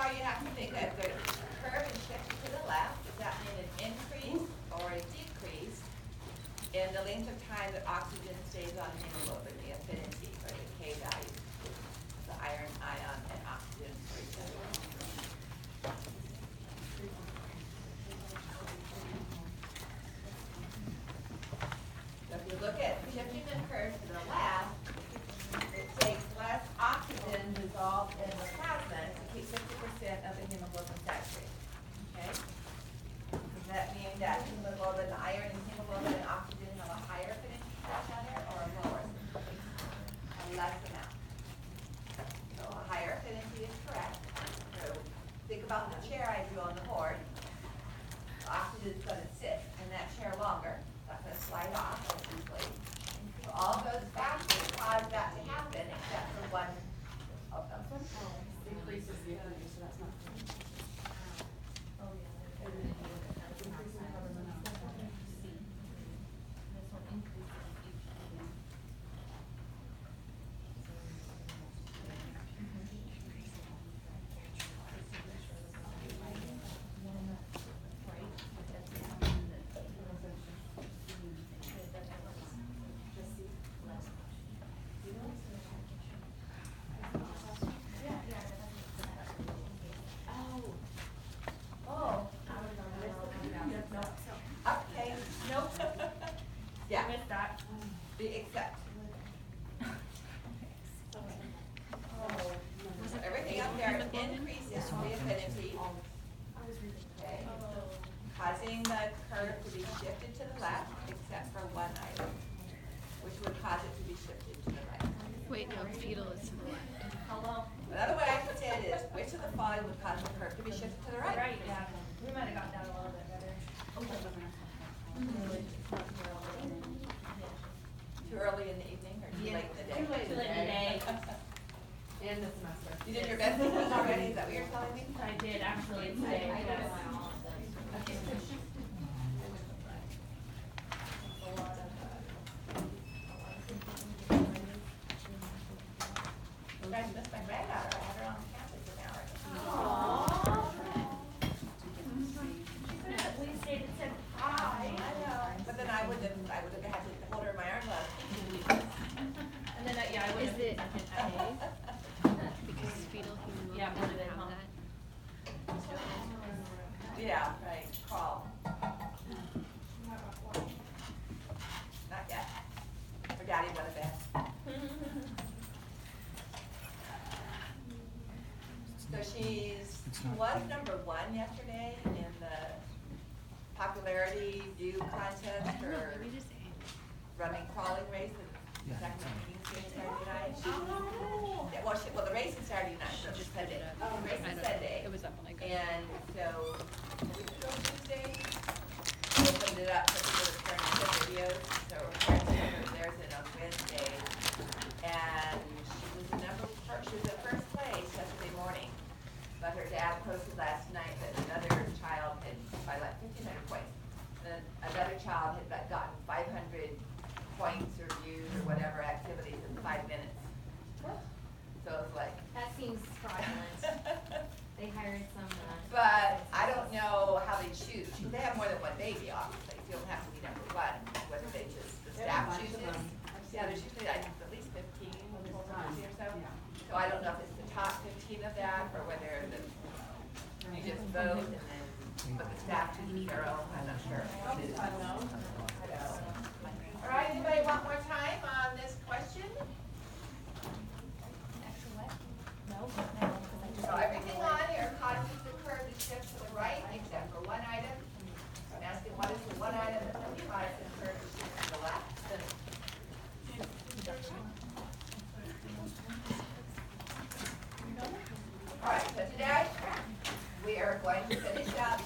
now you have to think if the curve is shifted to the left, does that mean an increase or a decrease in the length of time that oxygen stays on hemoglobin, the affinity or the K value, the iron ion and oxygen for each other? So if you look at shifting the curve to the left, it takes less oxygen dissolved in the plasma to keep 50% of the hemoglobin saturated. Okay? Does that mean that hemoglobin, iron and hemoglobin and oxygen have a higher affinity to each other or a lower? A less amount. So a higher affinity is correct. So think about the chair I drew on the board. The oxygen is going to sit in that chair longer. It's not going to slide off as easily. So all those factors cause that to happen except for one of them. Increases the affinity, so that's not. Okay, nope. Yeah, With that. except. Everything up there increases the affinity. Okay, causing the curve to be shifted to the left, except for one item, which would cause it to be shifted to the right. Wait, no, fetal is to the left. Hello. Another way I could say it is, which of the following would cause the curve to be shifted to the right? Right, yeah. We might have got that a little bit better. Too early in the evening or too late in the day? Too late Too late in the day. And the semester. You did your best already, is that what you're telling me? I did actually today. I Yes. You guys missed my granddaughter, I had her on campus an hour ago. Aww. She could have at least stayed and said hi. I know, but then I would have had to hold her in my arms. And then, yeah, I would Is have. it A? Because fetal hemoglobin Yeah, what do they doesn't have call that. Yeah, right, crawl. Not yet. Her daddy went to bed. So she was number one yesterday in the popularity view contest or Maybe just A. running crawling race at Sacramento Meeting State Saturday night. Yeah, well, the race is Saturday night, so just Sunday. The race I is don't know. Sunday. It was up when I got And so, a week ago Tuesday, we opened it up for people to turn into videos. So we're trying to turn theirs in on Wednesday. And she was the first place yesterday morning. But her dad posted last night that another child had, by like 1,500 points, and another child had gotten 500 points or views or whatever activities in 5 minutes. So it's like. That seems fraudulent. They hired some, But I don't know how they choose. They have more than one baby, obviously. You don't have to be number one, whether they just, the They have staff a bunch of chooses. them. Yeah, there's usually, I think, at least 15 or so. Yeah. So I don't know if it's the top 15 of that, or whether you just vote and then, but the staff chooses their own, I'm not sure. I don't know. All right, anybody want more time on this question? So everything on here causes the curve to shift to the right, except for one item. I'm asking, what is the one item that causes the curve to shift to the left? All right, so today, we are going to finish up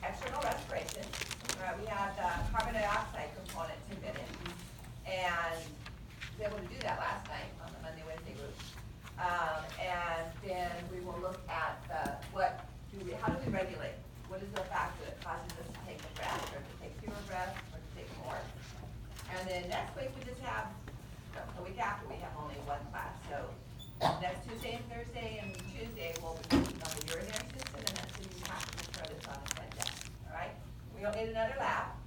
external respiration. We have the carbon dioxide component to fit in. And was able to do that last night on the Monday, Wednesday group. And then we will look at how do we regulate? What is the factor that causes us to take a breath, or to take fewer breaths, or to take more? And then next week we just have, the week after we have only one class. So Next Tuesday and Thursday and Tuesday, we'll be working on the urinary system, and that's the new package for this on the front desk, all right? We don't need another lab,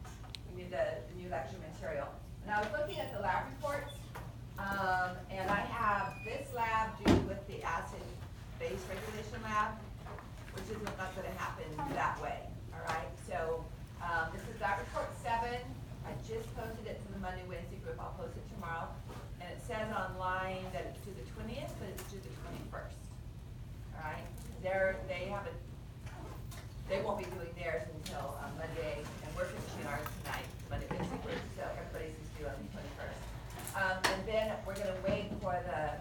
we need the new lecture material. And I was looking at the lab reports, and I have this lab due with the acid-base regulation lab, which is not gonna happen that way, all right? So, this is lab report 7, I just posted it to the Monday, Wednesday group, I'll post it tomorrow. And it says online that it's to the 20th, but it's to the 21st, all right? They won't be doing theirs until Monday, and we're finishing ours tonight, Monday, Wednesday group, so everybody's is due on the 21st. And then we're gonna wait for the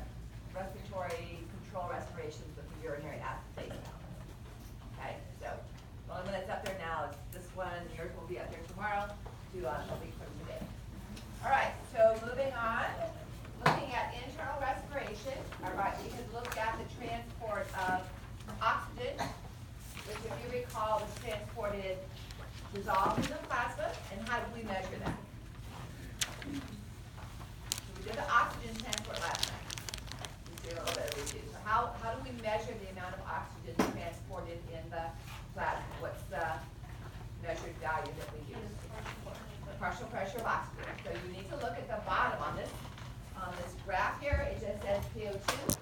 respiratory control respirations with the urinary acid phase now. Okay, so the only one that's up there now is this one, yours will be up there tomorrow, due on a week from today. All right, so moving on, looking at internal respiration, all right, we can look at the transport of oxygen, which if you recall was transported, dissolved in the plasma, and how did we measure that? So we did the oxygen transport last night. We did a little bit of review. So how do we measure the amount of oxygen transported in the plasma? What's the measured value that we use? The partial pressure of oxygen. So you need to look at the bottom on this graph here. It just says PO2.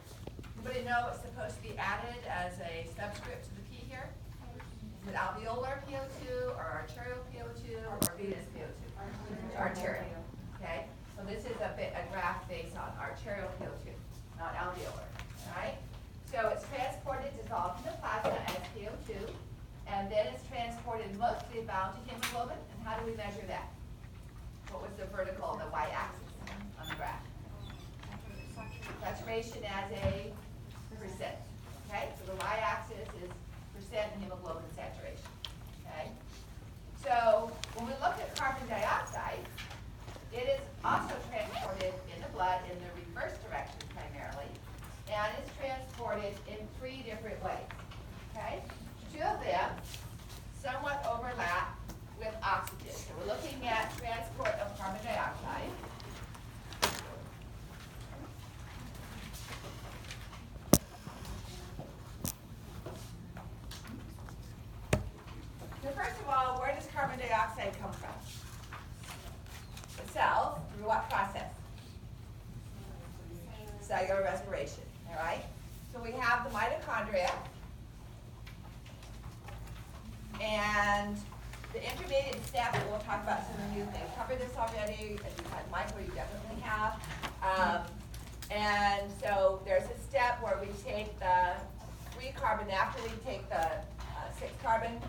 Anybody know what's supposed to be added as a subscript to the P here? Is it alveolar PO2 or arterial PO2 or venous PO2? Arterial. Okay. So this is a graph based on arterial PO2, not alveolar. All right. So it's transported, dissolved in the plasma as PO2, and then it's transported mostly bound to hemoglobin. And how do we measure that? What was the vertical, the y-axis on the graph? Saturation as a percent. Okay, so the y-axis is percent hemoglobin saturation. Okay, so when we look at carbon dioxide, it is also transported in the blood in the reverse direction primarily, and is transported in 3 different ways. Okay, 2 of them somewhat overlap with oxygen. So we're looking at transport of carbon dioxide. So first of all, where does carbon dioxide come from? The cells, through what process? Cellular respiration, all right? So we have the mitochondria, and the intermediate step, and we'll talk about some of the new things. Covered this already, if you've had Michael, you definitely have. And so there's a step where we take the 3 carbon, after we take the 6 carbon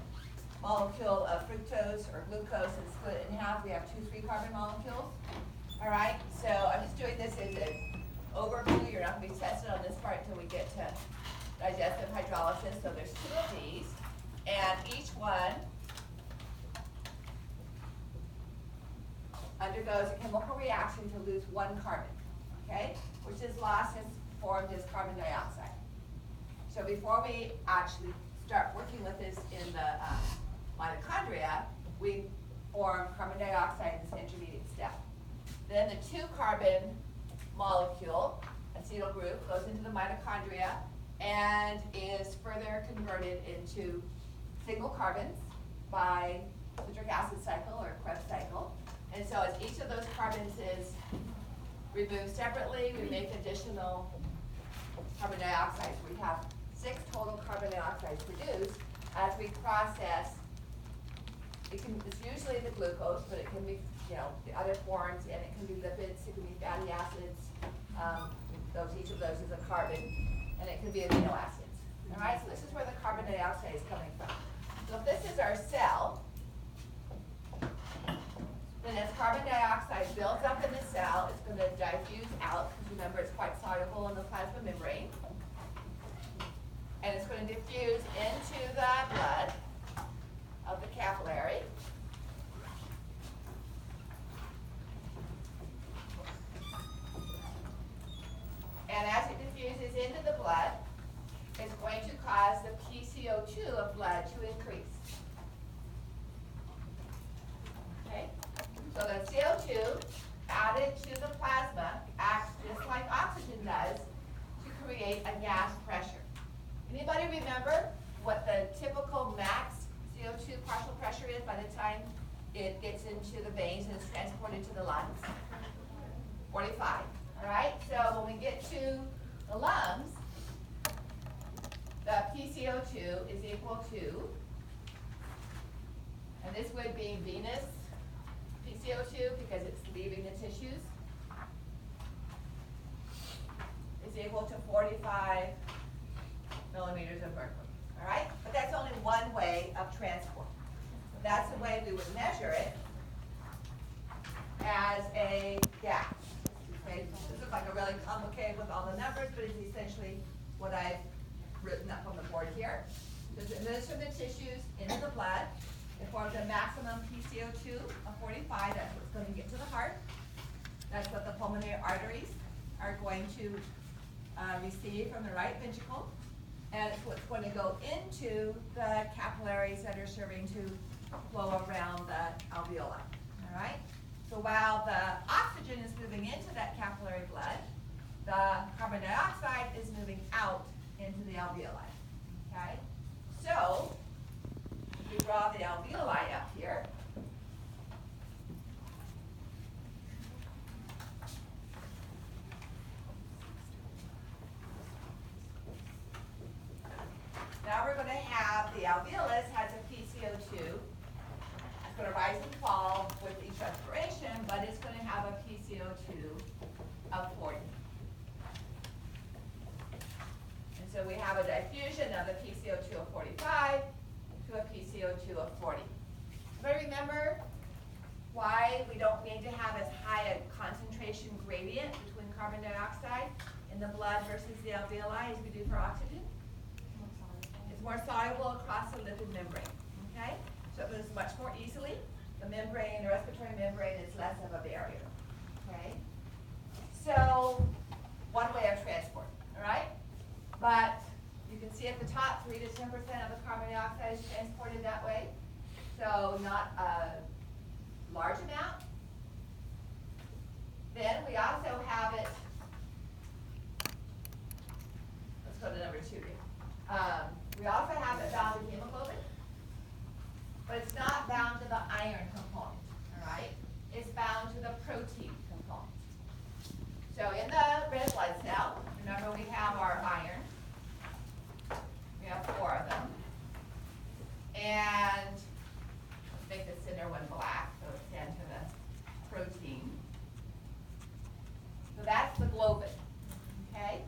molecule of fructose or glucose and split it in half, we have 2 3-carbon molecules. All right, so I'm just doing this as an overview. You're not going to be tested on this part until we get to digestive hydrolysis. So there's 2 of these, and each one undergoes a chemical reaction to lose 1 carbon, okay, which is lost and formed as carbon dioxide. So before we actually start working with this in the mitochondria, we form carbon dioxide in this intermediate step. Then the 2-carbon molecule, acetyl group, goes into the mitochondria and is further converted into single carbons by citric acid cycle or Krebs cycle. And so as each of those carbons is removed separately, we make additional carbon dioxide. We have 6 total carbon dioxides produced as we process. It's usually the glucose, but it can be, the other forms, and it can be lipids, it can be fatty acids. Each of those is a carbon, and it can be amino acids. All right, so this is where the carbon dioxide is coming from. So if this is our cell, then as carbon dioxide builds up in the cell, it's going to diffuse out, because remember it's quite soluble in the plasma membrane. And it's going to diffuse into the blood of the capillary. And as it diffuses into the blood, it's going to cause the PCO2 of blood to increase. Okay? So the CO2 added to the plasma acts just like oxygen does to create transported to the lungs. 45, all right? So when we get to the lungs, the PCO2 is equal to, and this would be venous PCO2 because it's leaving the tissues, is equal to 45 millimeters of mercury, all right? But that's only one way of transport. That's the way we would measure it as a gas. Okay, this looks like a really complicated with all the numbers, but it's essentially what I've written up on the board here. Just administer the tissues into the blood. It forms a maximum PCO2 of 45. That's what's going to get to the heart. That's what the pulmonary arteries are going to receive from the right ventricle. And it's what's going to go into the capillaries that are serving to flow around the alveoli. All right? So while the oxygen is moving into that capillary blood, the carbon dioxide is moving out into the alveoli. Okay? So, if we draw the alveoli up here, now we're going to have the alveolus has a PCO2. It's going to rise and fall with each respiration, but it's going to have a PCO2 of 40. And so we have a diffusion of the PCO2 of 45 to a PCO2 of 40. But remember why we don't need to have as high a concentration gradient between carbon dioxide in the blood versus the alveoli as we do for oxygen? It's more soluble across the lipid membrane, okay? So it moves much more easily. The membrane, the respiratory membrane is less of a barrier, okay? So, one way of transport, all right? But you can see at the top, 3 to 10% of the carbon dioxide is transported that way. So not a large amount. Then we also have it, let's go to number 2 here. We also have it bound to hemoglobin, but it's not bound to the iron component, all right? It's bound to the protein component. So in the red blood cell, remember we have our iron. We have 4 of them. And let's make the center one black, so it's down to the protein. So that's the globin, okay?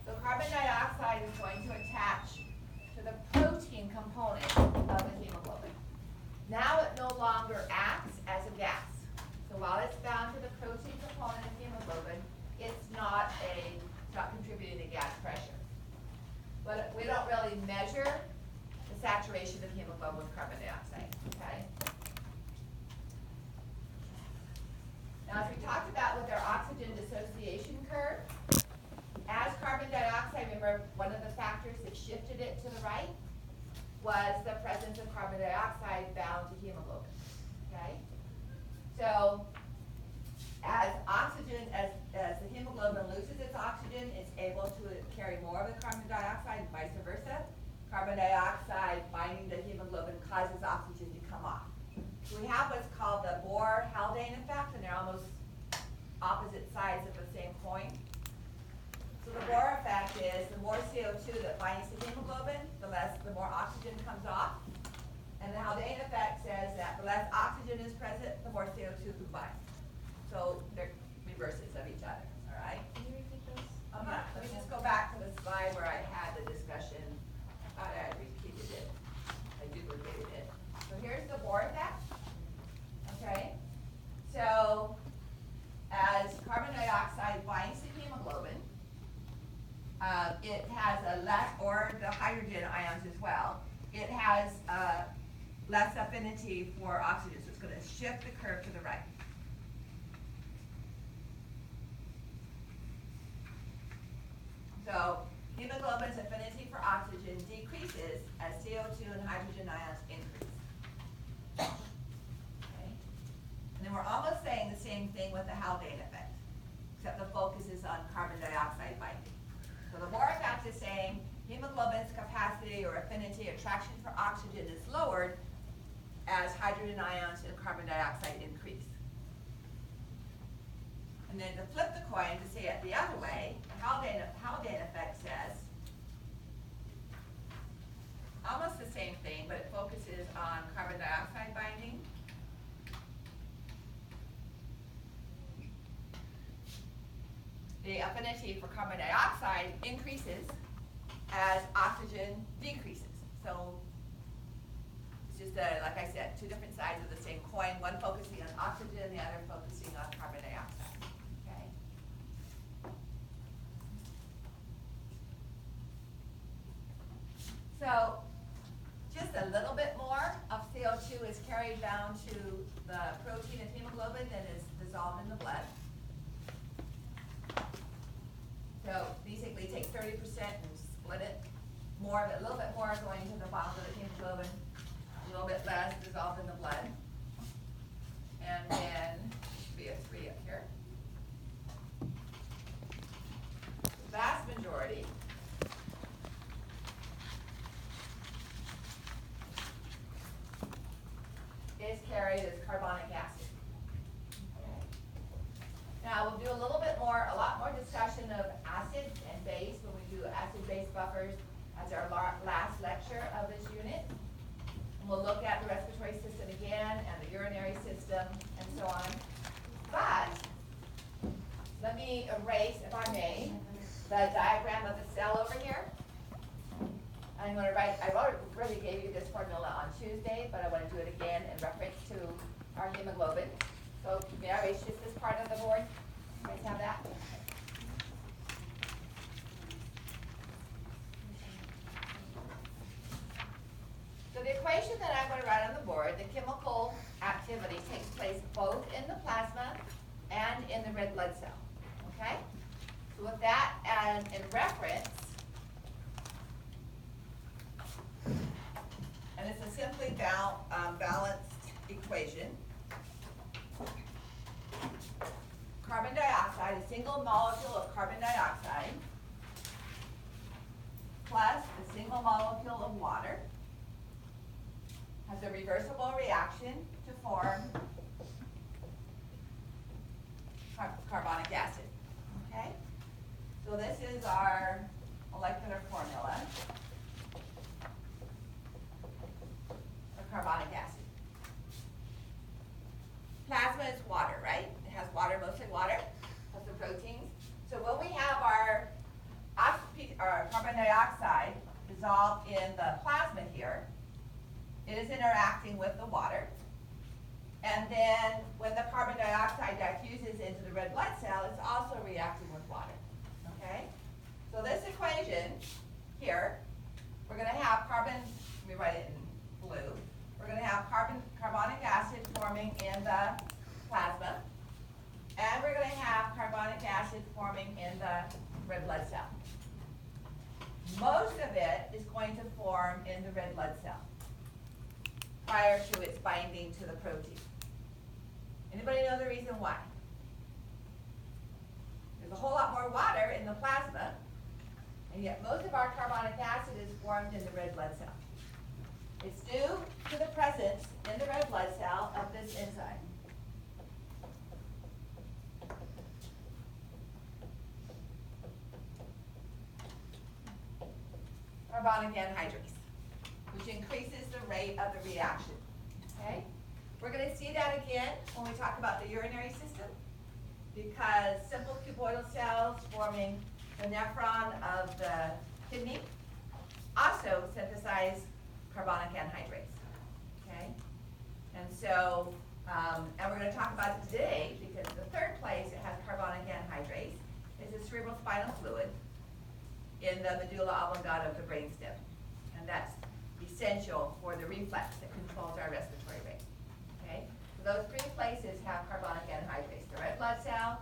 So carbon dioxide is going to attach to the protein component of the hemoglobin. Now it no longer acts as a gas. So while it's bound to the protein component of hemoglobin, it's not contributing to gas pressure. But we don't really measure the saturation of hemoglobin with carbon dioxide, okay? Now, as we talked about with our oxygen dissociation curve, as carbon dioxide, remember one of the factors that shifted it to the right was the presence of carbon dioxide bound to hemoglobin, okay? So, as oxygen, as the hemoglobin loses its oxygen, it's able to carry more of the carbon dioxide and vice versa. Carbon dioxide binding to hemoglobin causes oxygen to come off. So we have what's called the Bohr-Haldane effect, and they're almost opposite sides of the same coin. So the Bohr effect is the more CO2 that binds to hemoglobin, the more oxygen comes off. And the Haldane effect says that the less oxygen is present, the more CO2 combines. So they're reverses of each other, all right? Can you repeat those? Let me just go back to the slide where I had the discussion. I thought I had repeated it. I duplicated it. So here's the Bohr effect, okay? So as carbon dioxide binds to hemoglobin, it has a less, or the hydrogen ions as well, it has less affinity for oxygen, so it's going to shift the curve to the right. So hemoglobin's affinity for oxygen decreases as CO2 and hydrogen ions increase. Okay? And then we're almost saying the same thing with the Haldane effect, except the focus is on carbon dioxide binding. So the Bohr effect is saying hemoglobin's capacity or affinity attraction for oxygen is lowered as hydrogen ions and carbon dioxide increase. And then to flip the coin, to say it the other way, Haldane effect says, almost the same thing, but it focuses on carbon dioxide binding. The affinity for carbon dioxide increases as oxygen decreases. So it's just, like I said, two different sides of the same coin, one focusing on oxygen, the other focusing on carbon dioxide, okay? So just a little bit more of CO2 is carried down to the protein and hemoglobin that is dissolved in the blood. So basically take 30% and split it, more of it, a little bit more going to the bottom of the hemoglobin, a little bit less dissolved in the blood. And then, should be a 3 up here. The vast majority is carried as carbonic acid. Now, we'll do a lot more discussion of acids and base when we do acid-base buffers as our last lecture of this unit. And we'll look at the respiratory system again and the urinary system and so on. But let me erase, if I may, the diagram of the cell over here. I'm going to write, I already gave you this formula on Tuesday, but I want to do it again in reference to our hemoglobin. So may I erase just this part of the board? You guys have that? So the equation that I'm going to write on the board, the chemical activity takes place both in the plasma and in the red blood cell. Okay? So with that as in reference, and it's a simply balanced equation. Carbon dioxide, a single molecule of carbon dioxide, plus a single molecule of water, has a reversible reaction to form carbonic acid. Okay? So this is our molecular formula for carbonic acid. Plasma is water, right? It has water, mostly water, plus the proteins. So when we have our carbon dioxide dissolved in the plasma here, it is interacting with the water. And then when the carbon dioxide diffuses into the red blood cell, it's also reacting with water. Okay? So this equation here, we're going to have carbon, let me write it in blue. We're going to have carbonic acid forming in the plasma, and we're going to have carbonic acid forming in the red blood cell. Most of it is going to form in the red blood cell prior to its binding to the protein. Anybody know the reason why? There's a whole lot more water in the plasma, and yet most of our carbonic acid is formed in the red blood cell. It's due to the presence in the red blood cell of this enzyme. Carbonic anhydrase, which increases the rate of the reaction. Okay? We're going to see that again when we talk about the urinary system, because simple cuboidal cells forming the nephron of the kidney also synthesize carbonic anhydrase. Okay? And so, and we're going to talk about it today because the third place it has carbonic anhydrase is the cerebrospinal fluid in the medulla oblongata of the brainstem. And that's essential for the reflex that controls our respiratory rate. Okay? So those three places have carbonic anhydrase. The red blood cell,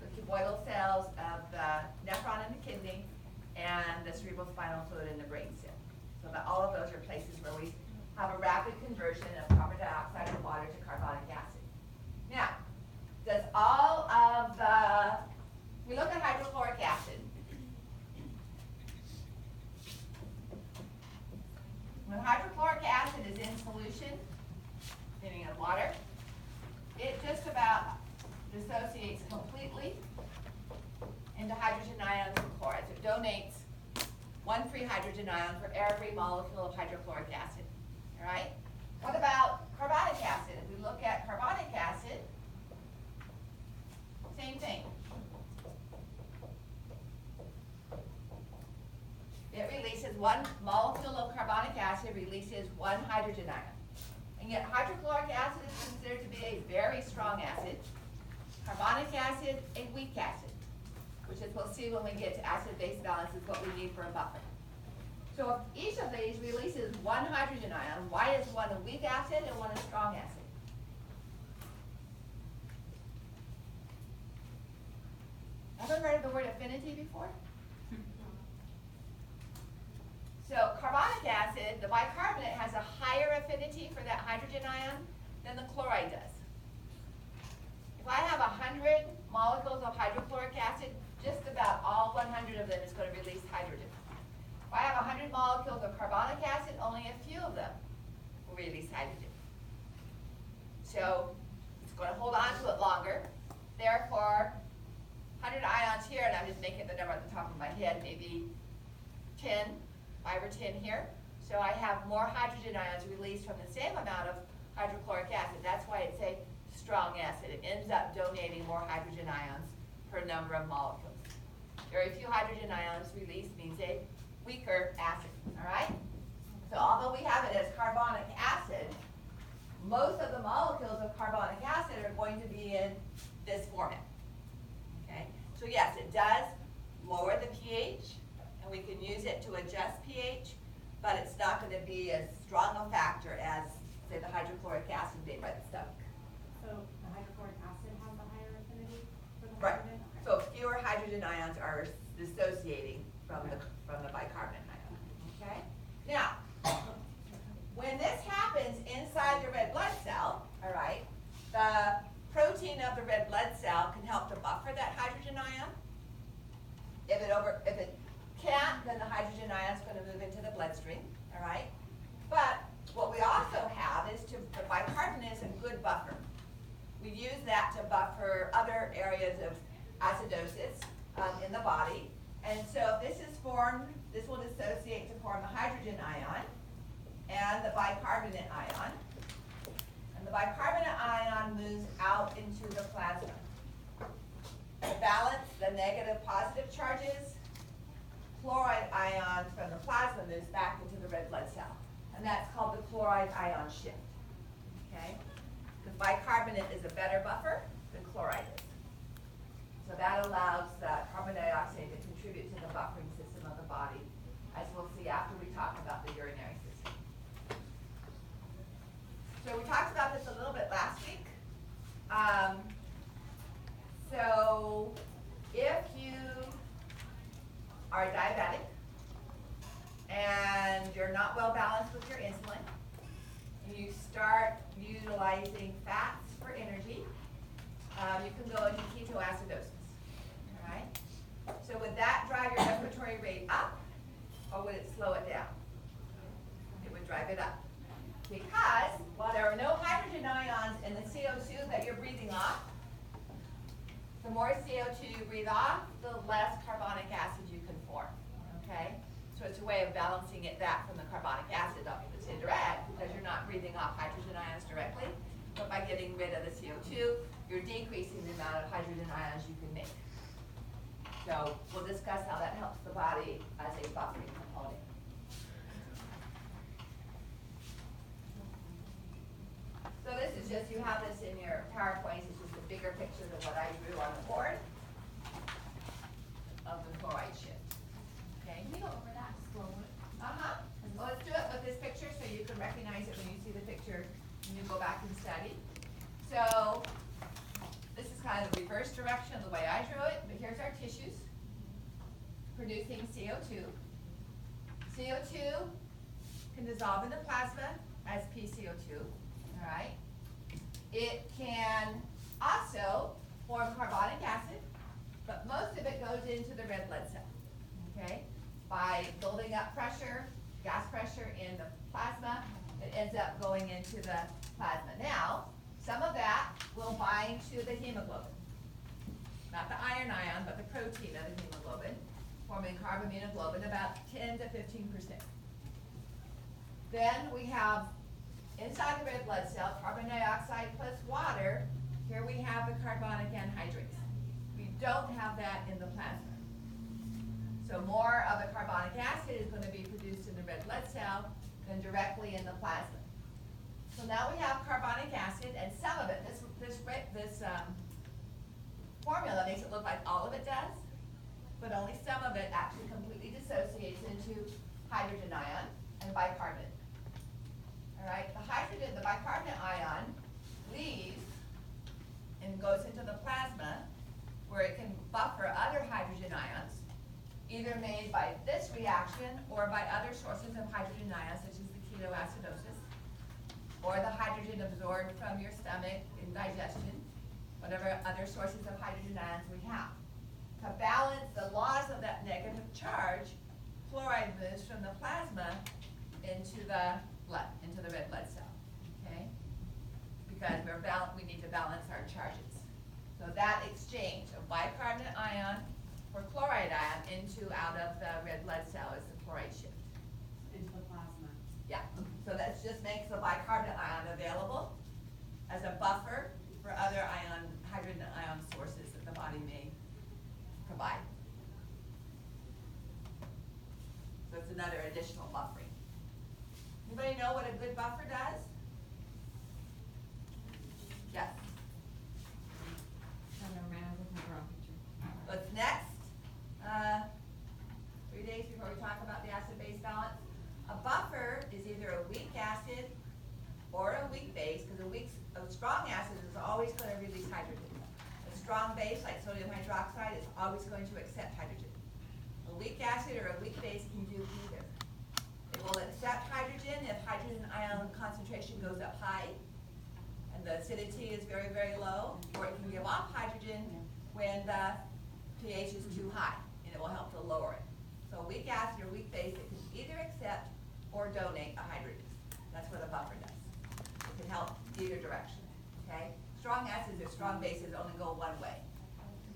the cuboidal cells of the nephron in the kidney, and the cerebrospinal fluid in the brainstem. So that all of those are places where we have a rapid conversion of carbon dioxide and water to carbonic acid. Now, does all of the, we look at hydrochloric acid. When hydrochloric acid is in solution, meaning in water, it just about dissociates dissociates completely into hydrogen ions and chloride. So it donates one free hydrogen ion for every molecule of hydrochloric acid, all right? What about carbonic acid? If we look at carbonic acid, same thing. It releases one molecule of carbonic acid, releases one hydrogen ion. And yet hydrochloric acid is considered to be a very strong acid. Carbonic acid, a weak acid, which is, we'll see when we get to acid-base balance, is what we need for a buffer. So if each of these releases one hydrogen ion, why is one a weak acid and one a strong acid? Ever heard of the word affinity before? So carbonic acid, the bicarbonate, has a higher affinity for that hydrogen ion than the chloride does. If I have 100 molecules of hydrochloric acid, just about all 100 of them is going to release hydrogen. If I have 100 molecules of carbonic acid, only a few of them will release hydrogen. So it's going to hold on to it longer. Therefore, 100 ions here, and I'm just making the number at the top of my head, maybe 10, 5 or 10 here. So I have more hydrogen ions released from the same amount of hydrochloric acid. That's why it's a strong acid. It ends up donating more hydrogen ions per number of molecules. Very few hydrogen ions released means a weaker acid, all right? So although we have it as carbonic acid, most of the molecules of carbonic acid are going to be in this format, okay? So yes, it does lower the pH, and we can use it to adjust pH, but it's not going to be as strong a factor as, say, the hydrochloric acid made by the stomach. So the hydrochloric acid has a higher affinity for the Right. hydrogen? Okay. So fewer hydrogen ions are dissociating from the bicarbonate ion, okay? Now, when this happens inside the red blood cell, all right, the protein of the red blood cell can help to buffer that hydrogen ion. If it can't, then the hydrogen ion is going to move into the bloodstream, all right? But what we also have is the bicarbonate is a good buffer. We use that to buffer other areas of acidosis in the body. And so if this is formed, this will dissociate to form the hydrogen ion and the bicarbonate ion. And the bicarbonate ion moves out into the plasma. To balance the negative positive charges, chloride ions from the plasma moves back into the red blood cell. And that's called the chloride ion shift, okay? Because bicarbonate is a better buffer than chloride is. So that allows the carbon dioxide to contribute to the buffering system of the body, as we'll see after we talk about the urinary system. So we talked about this a little bit last week. So if you are diabetic and you're not well balanced with your insulin, and you start utilizing fats for energy, you can go into ketoacidosis, all right? So would that drive your respiratory rate up, or would it slow it down? It would drive it up. Because while there are no hydrogen ions in the CO2 that you're breathing off, the more CO2 you breathe off, the less carbonic acid you can form, okay? So it's a way of balancing it back from the carbonic acid. It's indirect because you're not breathing off hydrogen ions directly, but by getting rid of the CO2, you're decreasing the amount of hydrogen ions you can make. So we'll discuss how that helps the body as a buffering component. So this is just, you have this in your PowerPoint, it's just a bigger picture than what I drew on the board of the chloride shift. Okay? Can we go over that slowly? Uh-huh. Well, let's do it with this picture so you can recognize it when you see the picture and you go back and study. So this is kind of the reverse direction of the way I drew it, but here's our tissues producing CO2. CO2 can dissolve in the plasma as PCO2, all right? It can also form carbonic acid, but most of it goes into the red blood cell, okay? By building up pressure, gas pressure in the plasma, it ends up going into the plasma. Now, some of that will bind to the hemoglobin. an ion, but the protein of the hemoglobin, forming carbaminoglobin, about 10 to 15%. Then we have, inside the red blood cell, carbon dioxide plus water. Here we have the carbonic anhydrase. We don't have that in the plasma. So more of the carbonic acid is going to be produced in the red blood cell than directly in the plasma. So now we have carbonic acid, and some of it, this formula makes it look like all of it does, but only some of it actually completely dissociates into hydrogen ion and bicarbonate. All right, the bicarbonate ion leaves and goes into the plasma where it can buffer other hydrogen ions, either made by this reaction or by other sources of hydrogen ions, such as the ketoacidosis, or the hydrogen absorbed from your stomach in digestion, whatever other sources of hydrogen ions we have. To balance the loss of that negative charge, chloride moves from the plasma into the blood, into the red blood cell, okay? Because we need to balance our charges. So that exchange of bicarbonate ion for chloride ion out of the red blood cell is the chloride shift. Into the plasma. Yeah, so that just makes the bicarbonate ion available as a buffer for other hydrogen ion sources that the body may provide. So it's another additional buffering. Anybody know what a good buffer does? Yes. What's next? 3 days before we talk about the acid-base balance. A buffer is either a weak acid or a weak base, because a strong acid is always going to release hydrogen. A strong base, like sodium hydroxide, is always going to accept hydrogen. A weak acid or a weak base can do either. It will accept hydrogen if hydrogen ion concentration goes up high and the acidity is very, very low, or it can give off hydrogen when the pH is too high, and it will help to lower it. So a weak acid or weak base, it can either accept or donate a hydrogen. That's what a buffer does. It can help either direction, okay? Strong acids or strong bases only go one way.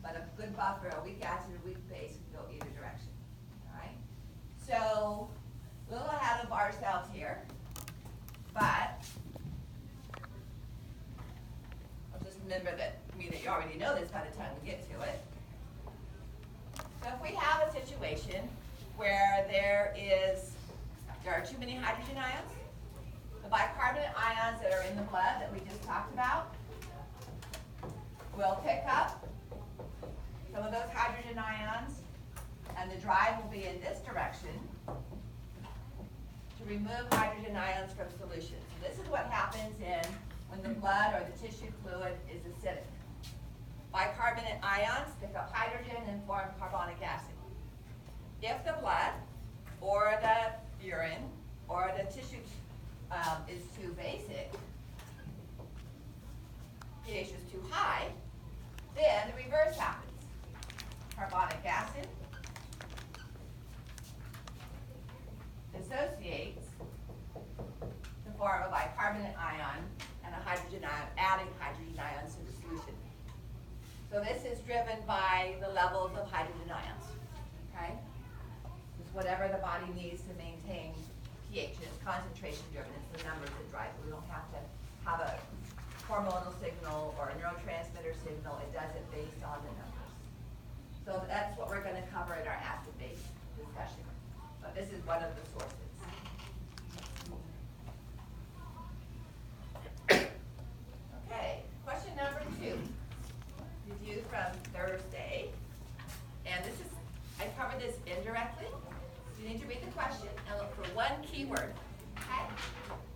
But a good buffer, a weak acid or weak base can go either direction, all right? So, a little ahead of ourselves here, but I'll just remember that you already know this by the time we get to it. So if we have a situation where there are too many hydrogen ions, the bicarbonate ions that are in the blood that we just talked about will pick up some of those hydrogen ions, and the drive will be in this direction to remove hydrogen ions from solution. So this is what happens when the blood or the tissue fluid is acidic. Bicarbonate ions pick up hydrogen and form carbonic acid. If the blood or the urine or the tissue is too basic, pH is too high, then the reverse happens. Carbonic acid dissociates to form a bicarbonate ion and a hydrogen ion, adding hydrogen ions to the solution. So this is driven by the levels of hydrogen ions, okay? It's whatever the body needs to maintain pH, and it's concentration driven. It's the numbers that drive it. We don't have to have a hormonal signal or a neurotransmitter signal. It does it based on the numbers. So that's what we're going to cover in our acid-base discussion. But this is one of the sources. Okay, question number 2. Review from Thursday. And this is, I covered this indirectly. You need to read the question and look for one keyword. Okay?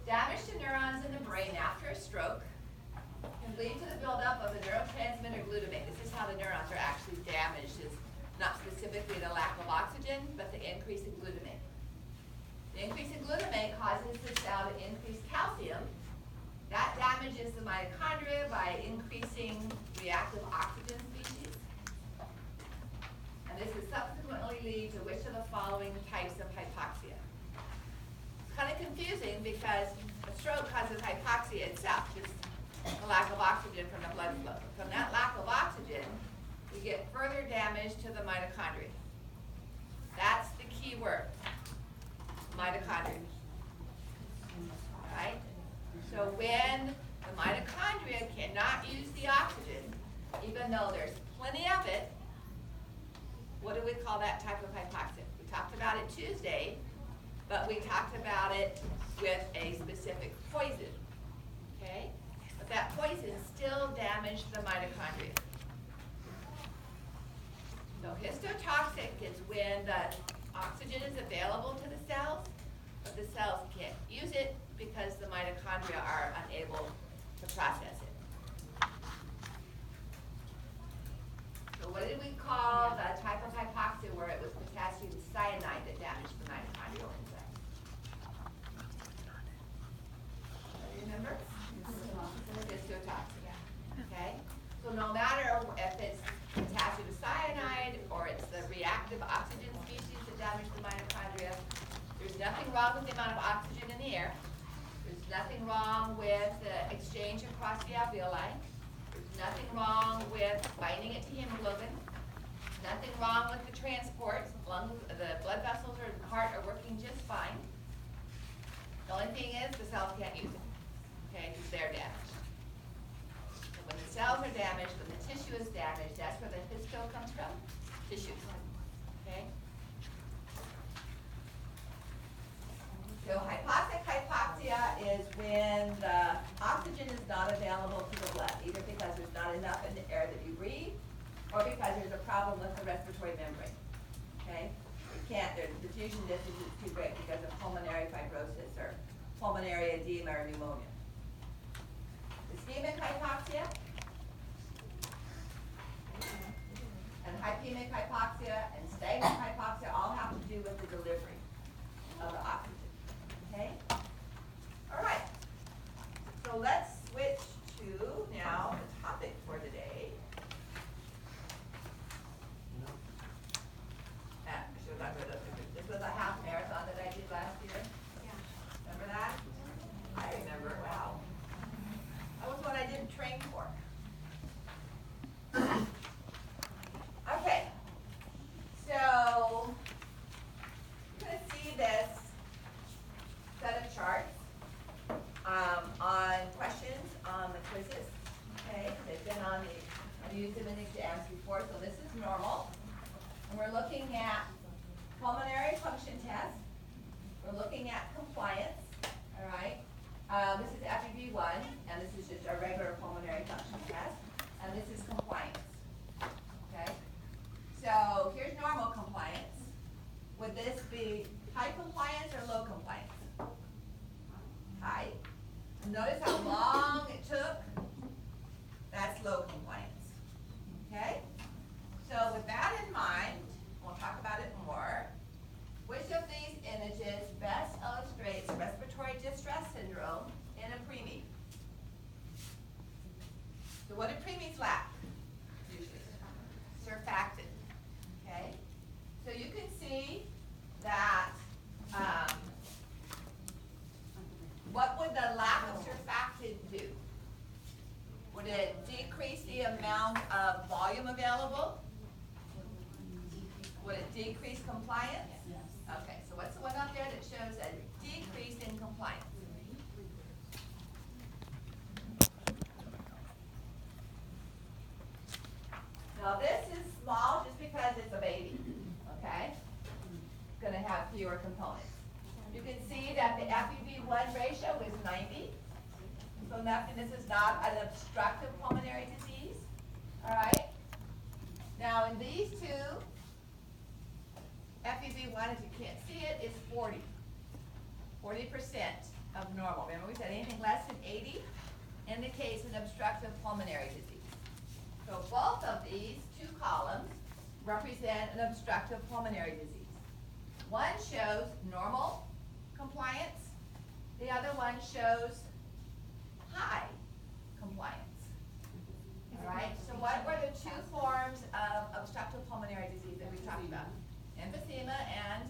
Damage to neurons in the brain after a stroke can lead to the buildup of the neurotransmitter glutamate. This is how the neurons are actually damaged. It's not specifically the lack of oxygen, but the increase in glutamate. The increase in glutamate causes the cell to increase calcium. That damages the mitochondria by increasing reactive oxygen species. And this will subsequently lead to which of the following types of hypoxia? It's kind of confusing because a stroke causes hypoxia itself, just the lack of oxygen from the blood flow. From that lack of oxygen, we get further mitochondria. That's the key word, mitochondria. Alright? So when the mitochondria cannot use the oxygen, even though there's plenty of it, what do we call that type of hypoxia? We talked about it Tuesday, but we talked about it with a specific poison, okay? But that poison still damaged the mitochondria. So histotoxic is when the oxygen is available to the cells, but the cells can't use it because the mitochondria are unable to process it. So what did we call the type of hypoxia where it was potassium cyanide that damaged the mitochondrial enzyme? Remember? Histotoxic. Okay? So no matter if it's potassium cyanide or it's the reactive oxygen species that damage the mitochondria, there's nothing wrong with the amount of oxygen in the air. There's nothing wrong with the exchange across the alveoli. There's nothing wrong with binding it to hemoglobin. Nothing wrong with the transport. The blood vessels or the heart are working just fine. The only thing is the cells can't use it. Okay, because they're damaged. And when the cells are damaged, when the tissue is damaged, that's where the histo comes from. Tissue. Okay? So hypoxic hypoxia is when the oxygen is not available to the blood, either because there's not enough in the air that you breathe, or because there's a problem with the respiratory membrane. Okay? The diffusion distance is too great because of pulmonary fibrosis or pulmonary edema or pneumonia. Ischemic hypoxia and hypemic hypoxia and stagnant hypoxia all have to do with the delivery of the oxygen. Okay? All right. So let's switch to now the topic for today. This was a half marathon that I did last year. Remember that? I remember it well. That was what I didn't train for. Okay. So you're going to see this set of charts on questions on the quizzes. Okay, they've been on the, I've used them in exams before, so this is normal. And we're looking at pulmonary function test. We're looking at compliance, all right? This is FEV1, and this is just a regular pulmonary function test. And this is compliance, okay? So here's normal compliance. Would this be high compliance or low compliance? High. Notice how long it took. That's low compliance, okay? So with that in mind, we'll talk about it more. Which of these images best illustrates respiratory distress syndrome in a preemie? So what do preemies lack? Usually. Surfactant. Okay? So you can see that what would the lack of surfactant do? Would it decrease the amount of volume available? Would it decrease compliance? Yes. Okay, so what's the one up there that shows a decrease in compliance? Now this is small just because it's a baby, okay? It's gonna have fewer components. You can see that the FEV1 ratio is 90. So this is not an obstructive pulmonary disease, all right? Now in these two, FEV1, if you can't see it, is 40. 40% of normal. Remember we said anything less than 80 indicates an obstructive pulmonary disease. So both of these two columns represent an obstructive pulmonary disease. One shows normal compliance. The other one shows high compliance. All right, so what were the two forms of obstructive pulmonary disease that we talked about? Emphysema and,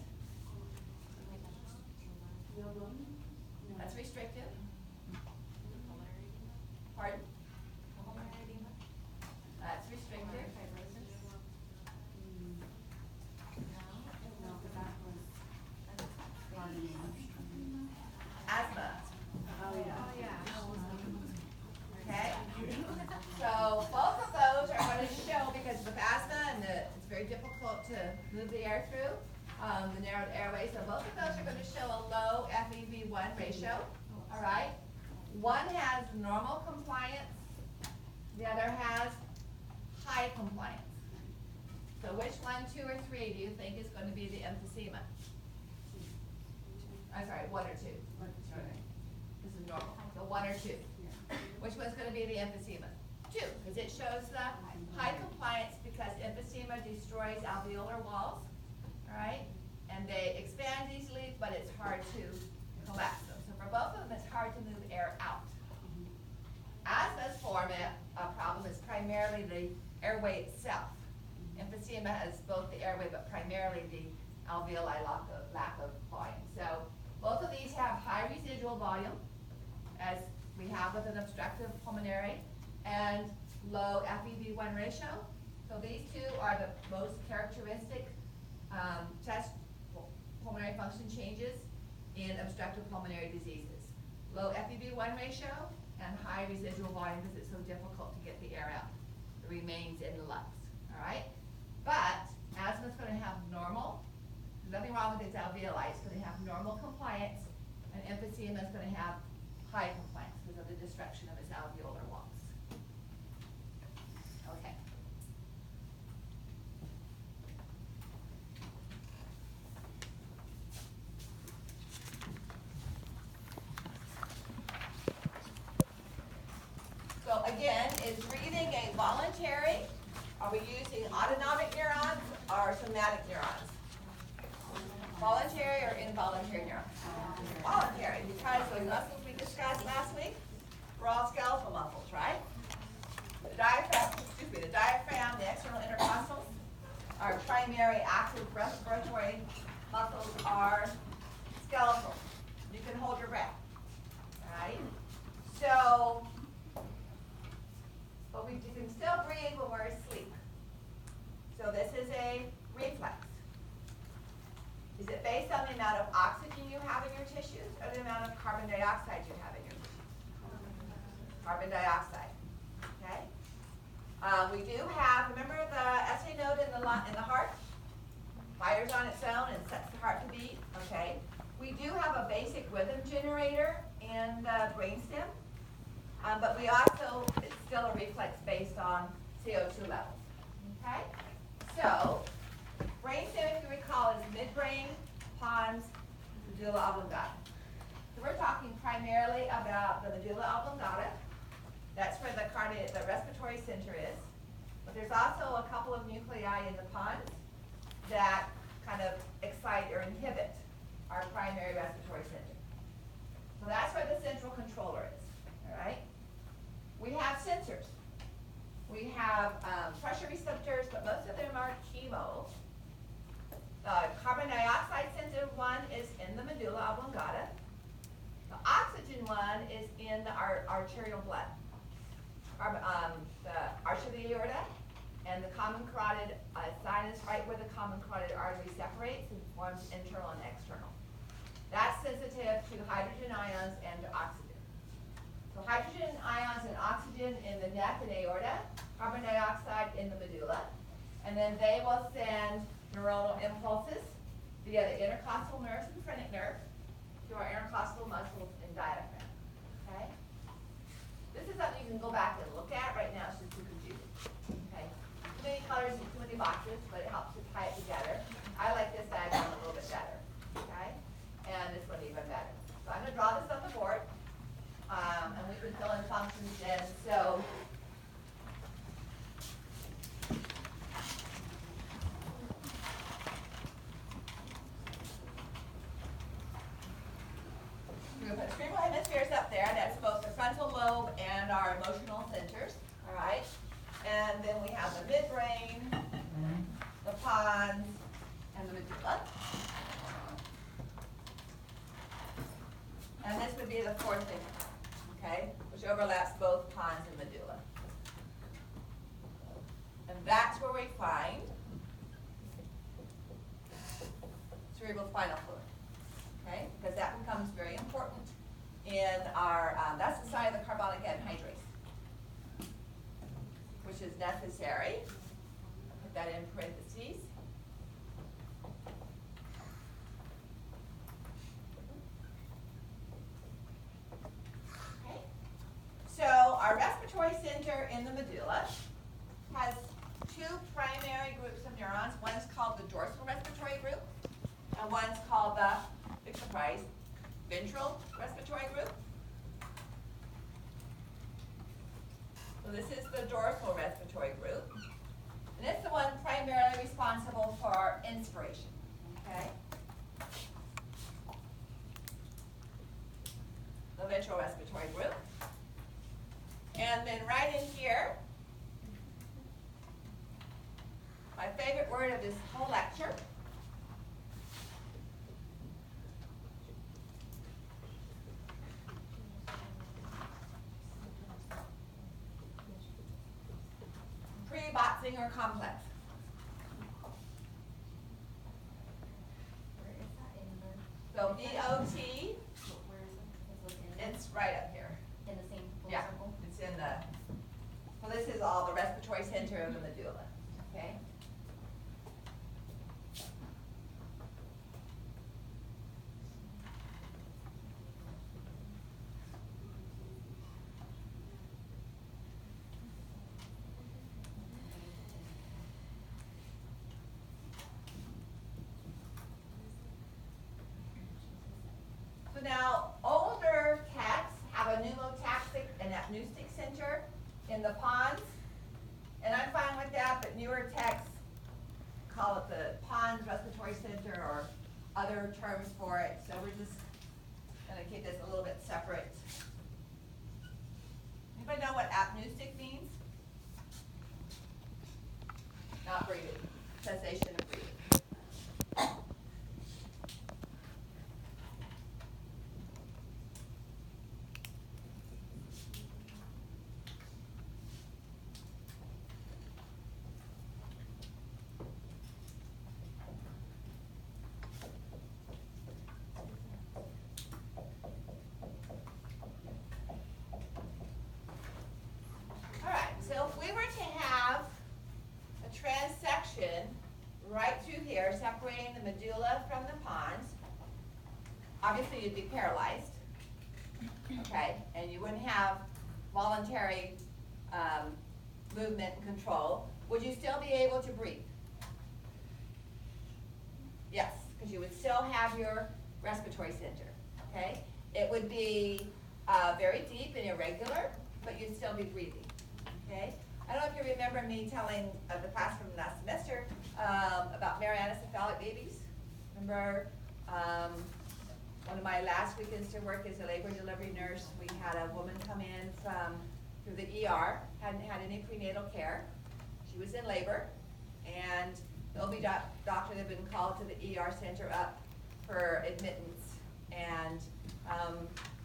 that's restrictive. Pardon? That's restrictive. very difficult to move the air through, the narrowed airway. So both of those are gonna show a low FEV1 ratio, all right? One has normal compliance, the other has high compliance. So which one, 2 or 3 do you think is gonna be the emphysema? I'm sorry, 1 or 2? This is normal, so 1 or 2. Which one's gonna be the emphysema? 2, because it shows the high compliance because emphysema destroys alveolar walls, all right? And they expand easily, but it's hard to collapse them. So for both of them, it's hard to move air out. Asthma's form a problem is primarily the airway itself. Emphysema has both the airway, but primarily the alveoli lack of volume. So both of these have high residual volume, as we have with an obstructive pulmonary, and low FEV1 ratio. So these two are the most characteristic chest pulmonary function changes in obstructive pulmonary diseases. Low FEV1 ratio and high residual volume because it's so difficult to get the air out. It remains in the lungs, all right? But asthma's gonna have normal, nothing wrong with its alveoli, it's gonna have normal compliance, and emphysema is gonna have high compliance because of the destruction of its alveolar walls. Okay. So again, is breathing a voluntary? Are we using autonomic neurons or somatic neurons? Voluntary or involuntary neurons? Voluntary, because those muscles we discussed last week were all skeletal muscles, right? The diaphragm, the external intercostals, our primary active respiratory muscles are skeletal. You can hold your breath, right? So, but we can still breathe when we're asleep. So this is a reflex. Is it based on the amount of oxygen you have in your tissues or the amount of carbon dioxide you have in your tissues? Carbon dioxide, okay? We do have, remember the SA node in the heart? Fires on its own and sets the heart to beat, okay? We do have a basic rhythm generator in the brainstem, but we also, it's still a reflex based on CO2 levels, okay? So, brainstem, if you recall, is midbrain, pons, medulla oblongata. So we're talking primarily about the medulla oblongata. That's where the respiratory center is. But there's also a couple of nuclei in the pons that kind of excite or inhibit our primary respiratory center. So that's where the central controller is, all right? We have sensors. We have pressure receptors, but most of them are chemo. The carbon dioxide sensitive one is in the medulla oblongata. The oxygen one is in the arterial blood. The arch of the aorta and the common carotid sinus, right where the common carotid artery separates and forms internal and external. That's sensitive to hydrogen ions and to oxygen. So hydrogen ions and oxygen in the neck and aorta, carbon dioxide in the medulla, and then they will send neuronal impulses via the intercostal nerves and phrenic nerve to our intercostal muscles and diaphragm, okay? This is something you can go back and look at. Right now it's just too confusing, okay? Too many colors and too many boxes, but it helps to tie it together. I like this diagram a little bit better, okay? And this one even better. So I'm gonna draw this on the board, and we can fill in functions in. So, we're gonna put cerebral hemispheres up there. That's both the frontal lobe and our emotional centers, all right? And then we have the midbrain, the pons, and the medulla. And this would be the fourth thing, okay? Which overlaps both pons and medulla. And that's where we find cerebral spinal fluid, okay? Because that becomes very important in our, that's the site of the carbonic anhydrase, which is necessary. Put that in parentheses. Okay. So our respiratory center in the medulla has two primary groups of neurons. One's called the dorsal respiratory group, and one's called the, big surprise, ventral respiratory group. So this is the dorsal respiratory group, and it's the one primarily responsible for inspiration, okay? The ventral respiratory group. And then right in here, my favorite word of this whole lecture, pre-Botzinger complex. Where is that in the, So BOT, where is it? Is it in, it's right up here. in the same full Yeah, circle? it's in the, so this is all the respiratory center of the medulla, okay? So now, older cats have a pneumotaxic and apneustic center in the pons, and I'm fine with that, but newer texts call it the pons respiratory center or other terms for it, so we're just gonna keep this a little bit separate. Anybody know what apneustic means? Not breathing, cessation of breathing. All right, so if we were to have a transection right through here, separating the medulla from the pons, obviously you'd be paralyzed, okay? And you wouldn't have voluntary movement and control. Would you still be able to breathe? Yes, because you would still have your respiratory center, okay? It would be very deep and irregular, but you'd still be breathing, okay? I don't know if you remember me telling the class from last semester about Marianocephalic babies. Remember, one of my last weekends to work as a labor and delivery nurse, we had a woman come in through the ER, hadn't had any prenatal care. She was in labor, and the OB doctor had been called to the ER center up for admittance. And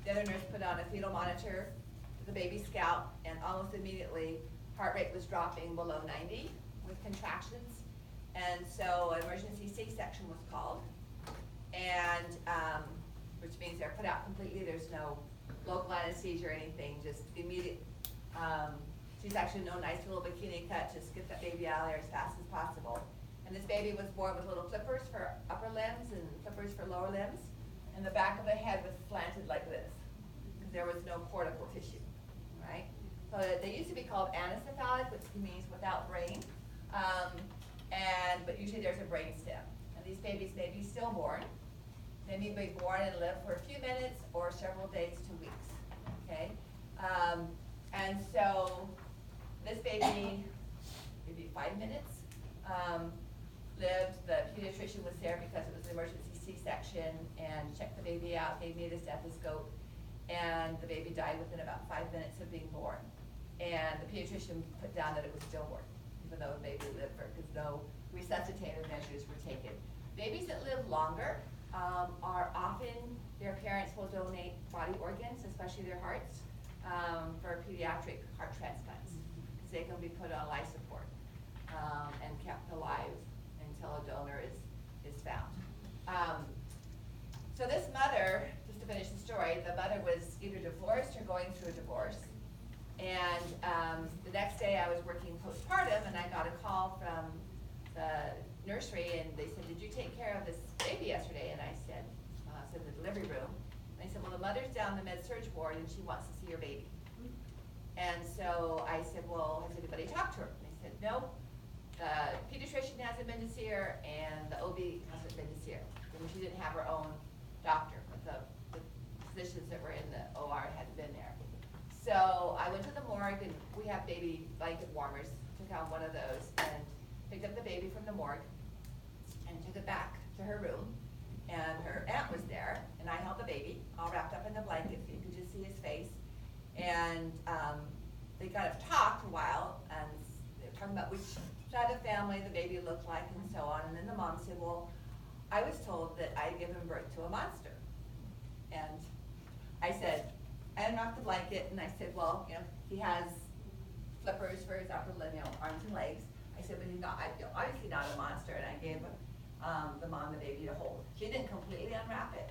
the other nurse put on a fetal monitor to the baby's scalp, and almost immediately heart rate was dropping below 90 with contractions. And so an emergency C-section was called, and which means they're put out completely. There's no local anesthesia or anything, just immediate C-section, no nice little bikini cut, just get that baby out of there as fast as possible. And this baby was born with little flippers for upper limbs and flippers for lower limbs, and the back of the head was slanted like this, because there was no cortical tissue, right? So they used to be called anecephalic, which means without brain, but usually there's a brain stem. And these babies may be stillborn. They may be born and live for a few minutes or several days to weeks, okay? And so this baby, maybe 5 minutes, lived. The pediatrician was there because it was an emergency C-section and checked the baby out, gave me the stethoscope, and the baby died within about 5 minutes of being born. And the pediatrician put down that it was stillborn, even though the baby lived because no resuscitative measures were taken. Babies that live longer are often, their parents will donate body organs, especially their hearts, for pediatric heart transplants, because they can be put on life support and kept alive until a donor is found. So this mother, just to finish the story, the mother was either divorced or going through a divorce. And the next day I was working postpartum, and I got a call from nursery and they said, did you take care of this baby yesterday? And I said, it's in the delivery room. And they said, well, the mother's down the med-surg ward and she wants to see her baby. And so I said, well, has anybody talked to her? And they said, no, the pediatrician hasn't been to see her and the OB hasn't been to see her. And she didn't have her own doctor, but the physicians that were in the OR hadn't been there. So I went to the morgue and we have baby blanket warmers, took out one of those and picked up the baby from the morgue and took it back to her room. And her aunt was there and I held the baby all wrapped up in the blanket so you could just see his face. And they kind of talked a while and they were talking about which side of the family the baby looked like and so on. And then the mom said, well, I was told that I'd given birth to a monster. And I said, I unwrapped the blanket and I said, well, you know, he has flippers for his upper limb, you know, arms and legs. I said, but he's not, obviously not a monster. And I gave the mom the baby to hold. She didn't completely unwrap it.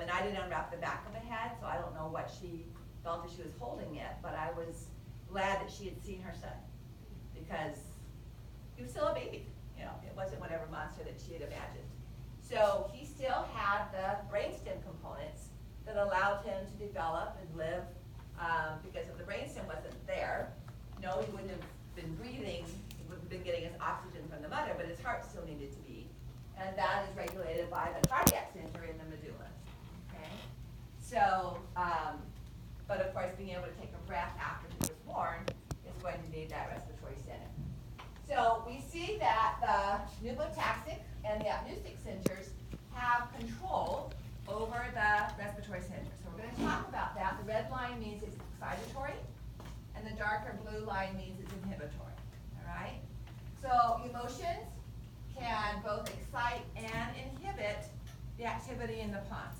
And I didn't unwrap the back of the head, so I don't know what she felt as she was holding it, but I was glad that she had seen her son because he was still a baby. You know, it wasn't whatever monster that she had imagined. So he still had the brainstem components that allowed him to develop and live, because if the brainstem wasn't there, no, he wouldn't have been breathing, he wouldn't have been getting his oxygen from the mother, but his heart still needed to beat. And that is regulated by the cardiac center in the medulla, okay? So, but of course, being able to take a breath after he was born is going to need that respiratory center. So we see that the pneumotaxic and the apneutic centers have control over the respiratory center. So we're going to talk about that. The red line means it's excitatory, and the darker blue line means it's inhibitory, all right? So emotions can both excite and inhibit the activity in the pons.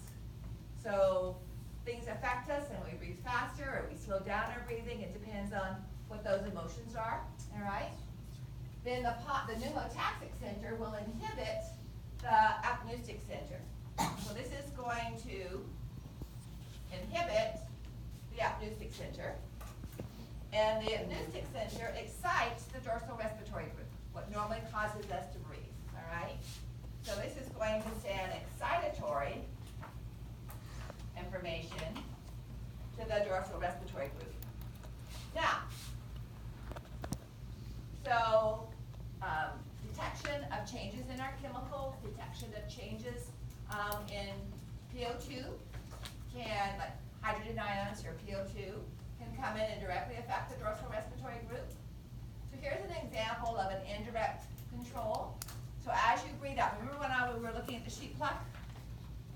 So things affect us and we breathe faster or we slow down our breathing. It depends on what those emotions are, all right? Then the pneumotaxic center will inhibit the apneutic center. So this is going to inhibit the apneutic center. And the apneutic center excites the dorsal respiratory group, what normally causes us to breathe, all right? So this is going to send excitatory information to the dorsal respiratory group. Now, so detection of changes in our chemicals, detection of changes in PO2 can, like hydrogen ions or PO2, can come in and directly affect the dorsal respiratory group. So here's an example of an indirect control. So as you breathe out, remember when we were looking at the sheet plug?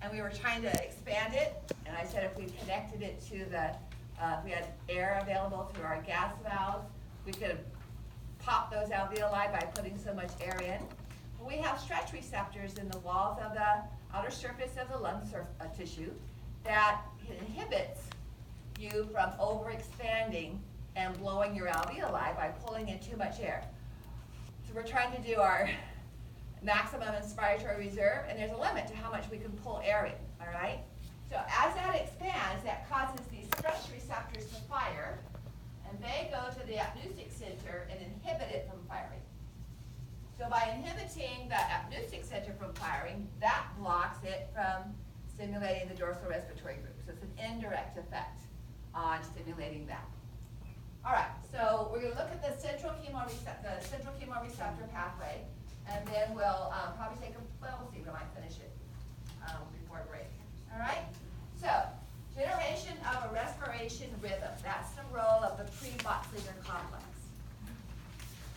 And we were trying to expand it, and I said if we connected it to the, if we had air available through our gas valves, we could pop those alveoli by putting so much air in. Well, we have stretch receptors in the walls of the outer surface of the lung tissue that inhibits you from overexpanding and blowing your alveoli by pulling in too much air. So we're trying to do our maximum inspiratory reserve, and there's a limit to how much we can pull air in, all right? So as that expands, that causes these stretch receptors to fire, and they go to the apneutic center and inhibit it from firing. So by inhibiting the apneutic center from firing, that blocks it from stimulating the dorsal respiratory group. So it's an indirect effect on stimulating that. All right, so we're going to look at the central chemoreceptor pathway, and then we'll probably take a, well, we'll see, we might finish it before break. All right, so generation of a respiration rhythm. That's the role of the pre-Boxlinger complex.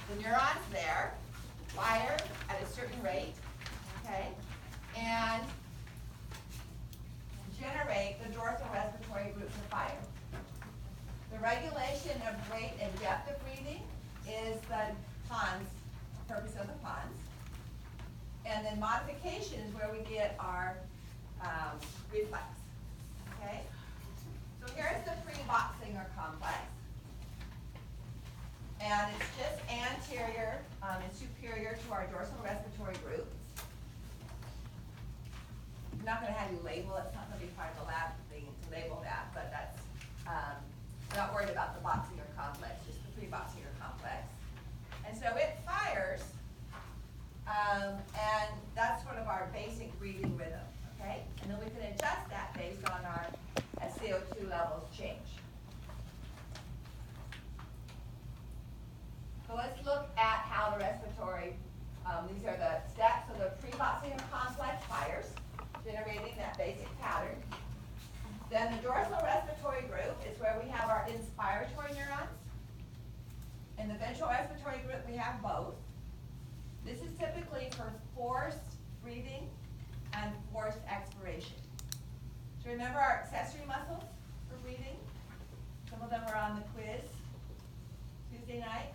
The neurons there fire at a certain rate, okay, and generate the dorsal respiratory group to fire. The regulation of rate and depth of breathing is the pons, purpose of the pons. And then modification is where we get our reflex, okay? So here's the pre-Boxlinger complex. And it's just anterior and superior to our dorsal respiratory group. I'm not going to have you label it. It's not going to be part of the lab thing to label that, but that's, I'm not worried about the Boxlinger complex, just the pre-Boxlinger complex. And so it fires these are the steps of the pre-boxing complex fires, generating that basic pattern. Then the dorsal respiratory group is where we have our inspiratory neurons. In the ventral respiratory group, we have both. This is typically for forced breathing and forced expiration. So remember our accessory muscles for breathing? Some of them are on the quiz Tuesday night.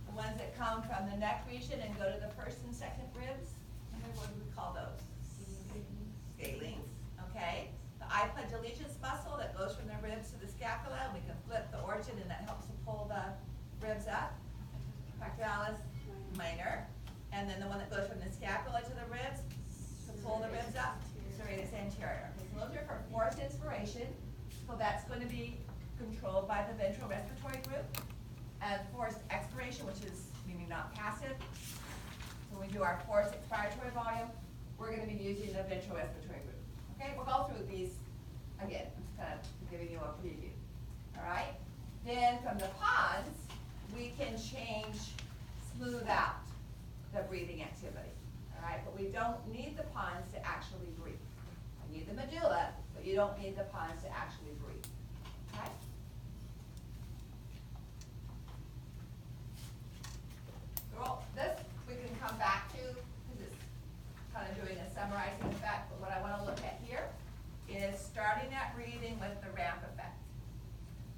The ones that come from the neck region and go to the first and second ribs. Remember, what do we call those? Scalenes, okay? The I pledge allegiance muscle that goes from the ribs to the scapula. We can flip the origin and that helps to pull the ribs up. Pectoralis minor. And then the one that goes from the scapula to the ribs to pull the ribs up. Serratus anterior. Okay, so those are for forced inspiration. So that's going to be controlled by the ventral respiratory group. And forced expiration, which is meaning not passive. So when we do our forced expiratory volume, we're going to be using the ventral respiratory group. Okay, we'll go through these again. I'm just kind of giving you a preview. All right. Then from the pons, we can smooth out the breathing activity. All right, but we don't need the pons to actually breathe. I need the medulla, but you don't need the pons to actually breathe. Okay. So this we can come back to because it's kind of doing a summarizing effect, but what I want to look at here is starting that breathing with the ramp effect.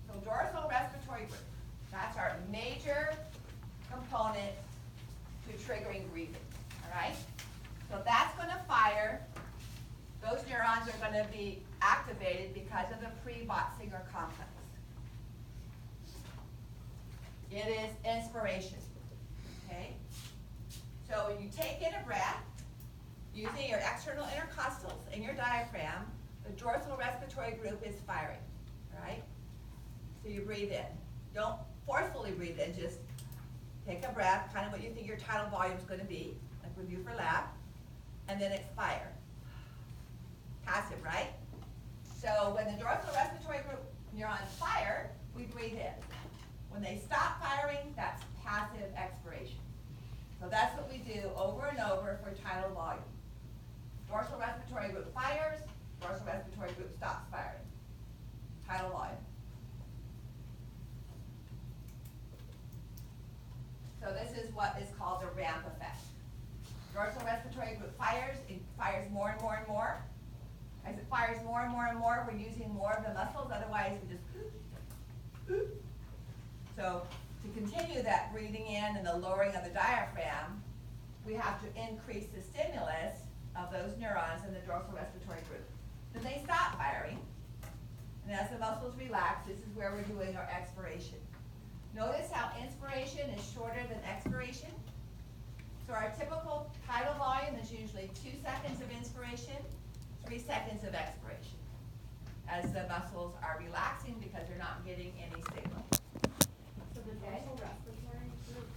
So dorsal respiratory group, that's our major component to triggering breathing, all right? So that's going to fire, those neurons are going to be activated because of the pre-Botzinger complex. It is inspiration, okay? So when you take in a breath, using your external intercostals and your diaphragm, the dorsal respiratory group is firing, all right? So you breathe in. Don't forcefully breathe in, just take a breath, kind of what you think your tidal volume is going to be, like we do for lab, and then expire. Passive, right? So when the dorsal respiratory group neurons fire, we breathe in. When they stop firing, that's passive expiration. So that's what we do over and over for tidal volume. Dorsal respiratory group fires, dorsal respiratory group stops firing. Tidal volume. So this is what is called the ramp effect. Dorsal respiratory group fires, it fires more and more and more. As it fires more and more and more, we're using more of the muscles, otherwise we just So to continue that breathing in and the lowering of the diaphragm, we have to increase the stimulus of those neurons in the dorsal respiratory group. Then they stop firing, and as the muscles relax, this is where we're doing our expiration. Notice how inspiration is shorter than expiration. So our typical tidal volume is usually 2 seconds of inspiration, 3 seconds of expiration, as the muscles are relaxing because they're not getting any signal. So the dorsal respiratory group,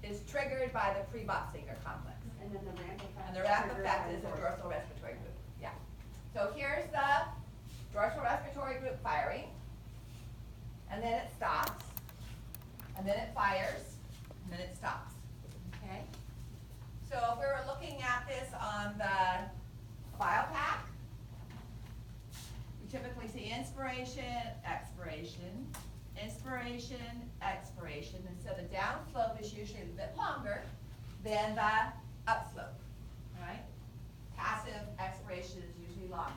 Is triggered by the pre-Botzinger complex. and then the ramp effect. And the ramp triggered effect by is the the dorsal respiratory group, yeah. So here's the dorsal respiratory group firing, and then it stops, and then it fires, and then it stops, okay? So if we were looking at this on the BioPack, we typically see inspiration, expiration, inspiration, expiration, and so the downslope is usually a bit longer than the upslope, right? Passive expiration is usually longer.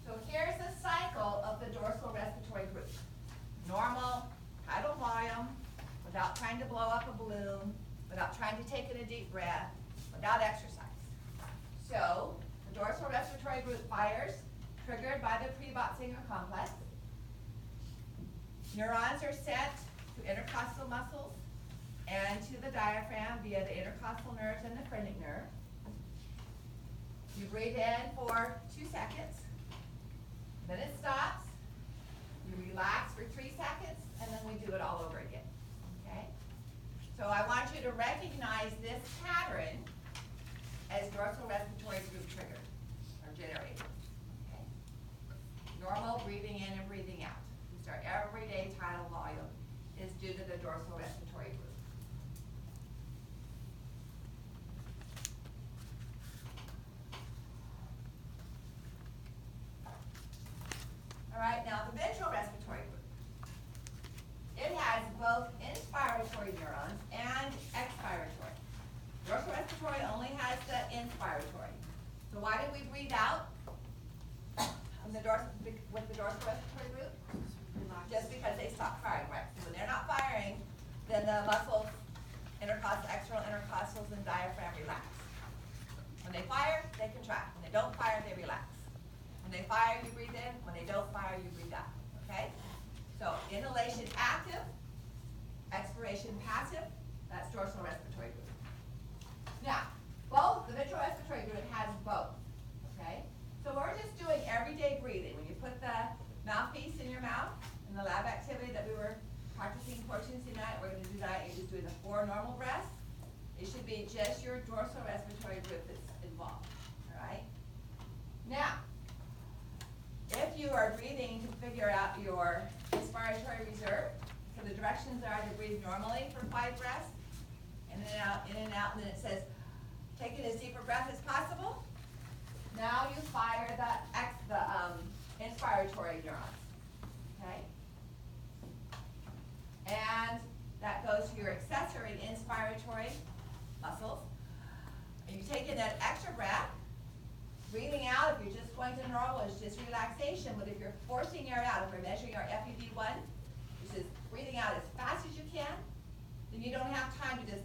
So here's the cycle of the dorsal respiratory group. Normal, tidal volume, without trying to blow up a balloon, without trying to take in a deep breath, without exercise. So the dorsal respiratory group fires, triggered by the pre-Botzinger complex. Neurons are sent to intercostal muscles and to the diaphragm via the intercostal nerves and the phrenic nerve. You breathe in for 2 seconds, then it stops. You relax for 3 seconds, and then we do it all over again, okay? So I want you to recognize this pattern as dorsal respiratory group triggered or generated. Okay? Normal breathing in and breathing out. Just our everyday tidal volume is due to the dorsal respiratory inspiratory neurons and expiratory. Dorsal respiratory only has the inspiratory. So why did we breathe out with the dorsal respiratory group? Just because they stop firing, right? So when they're not firing, then the muscles, intercostal, external intercostals, and diaphragm relax. When they fire, they contract. When they don't fire, they relax. When they fire, you breathe in. When they don't fire, you breathe out. Okay? So inhalation active, expiration passive. That's dorsal respiratory group. Now, both the ventral respiratory group has both. Okay? So we're just doing everyday breathing. When you put the mouthpiece in your mouth in the lab activity that we were practicing for Tuesday night, we're going to do that. You're just doing the 4 normal breaths. It should be just your dorsal respiratory group that's involved. All right? Now, if you are breathing to figure out your inspiratory reserve, so the directions are to breathe normally for 5 breaths, in and out, and then it says, taking as deep a breath as possible. Now you fire the inspiratory neurons, okay? And that goes to your accessory inspiratory muscles. And you take in that extra breath. Breathing out, if you're just going to normal, is just relaxation. But if you're forcing air out, if we're measuring our FEV1, which is breathing out as fast as you can, then you don't have time to just,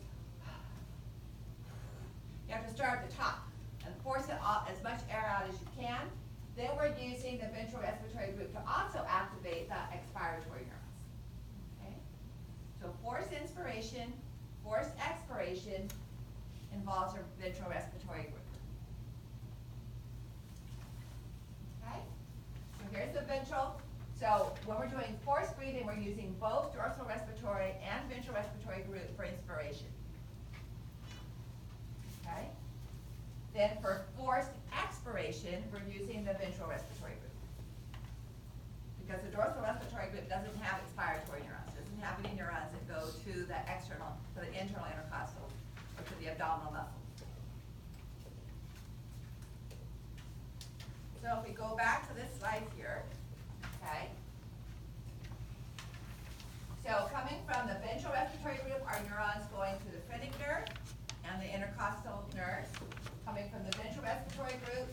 you have to start at the top and force it out, as much air out as you can. Then we're using the ventral respiratory group to also activate the expiratory neurons. Okay? So forced inspiration, forced expiration involves our ventral respiratory group. Okay? So here's the ventral. So when we're doing forced breathing, we're using both dorsal respiratory and ventral respiratory group for inspiration. Okay? Then for forced expiration, we're using the ventral respiratory group. Because the dorsal respiratory group doesn't have expiratory neurons. It doesn't have any neurons that go to the external, to the internal intercostal, or to the abdominal muscles. So if we go back to this slide here, okay? So coming from the ventral respiratory group are neurons going to the phrenic nerve and the intercostal nerves. Coming from the ventral respiratory group,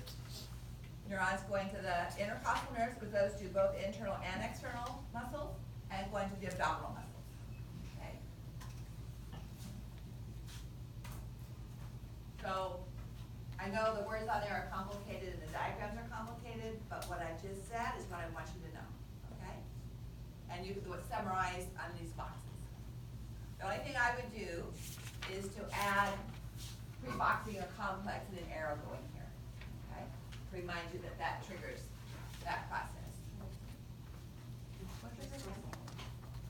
neurons going to the intercostal nerves, because those do both internal and external muscles, and going to the abdominal muscles. Okay? So I know the words on there are complicated and the diagrams are complicated, but what I just said is what I want you to know. Okay? And you can do it summarized on these boxes. The only thing I would do is to add pre-boxing or complex and an arrow going here, okay? To remind you that that triggers that process.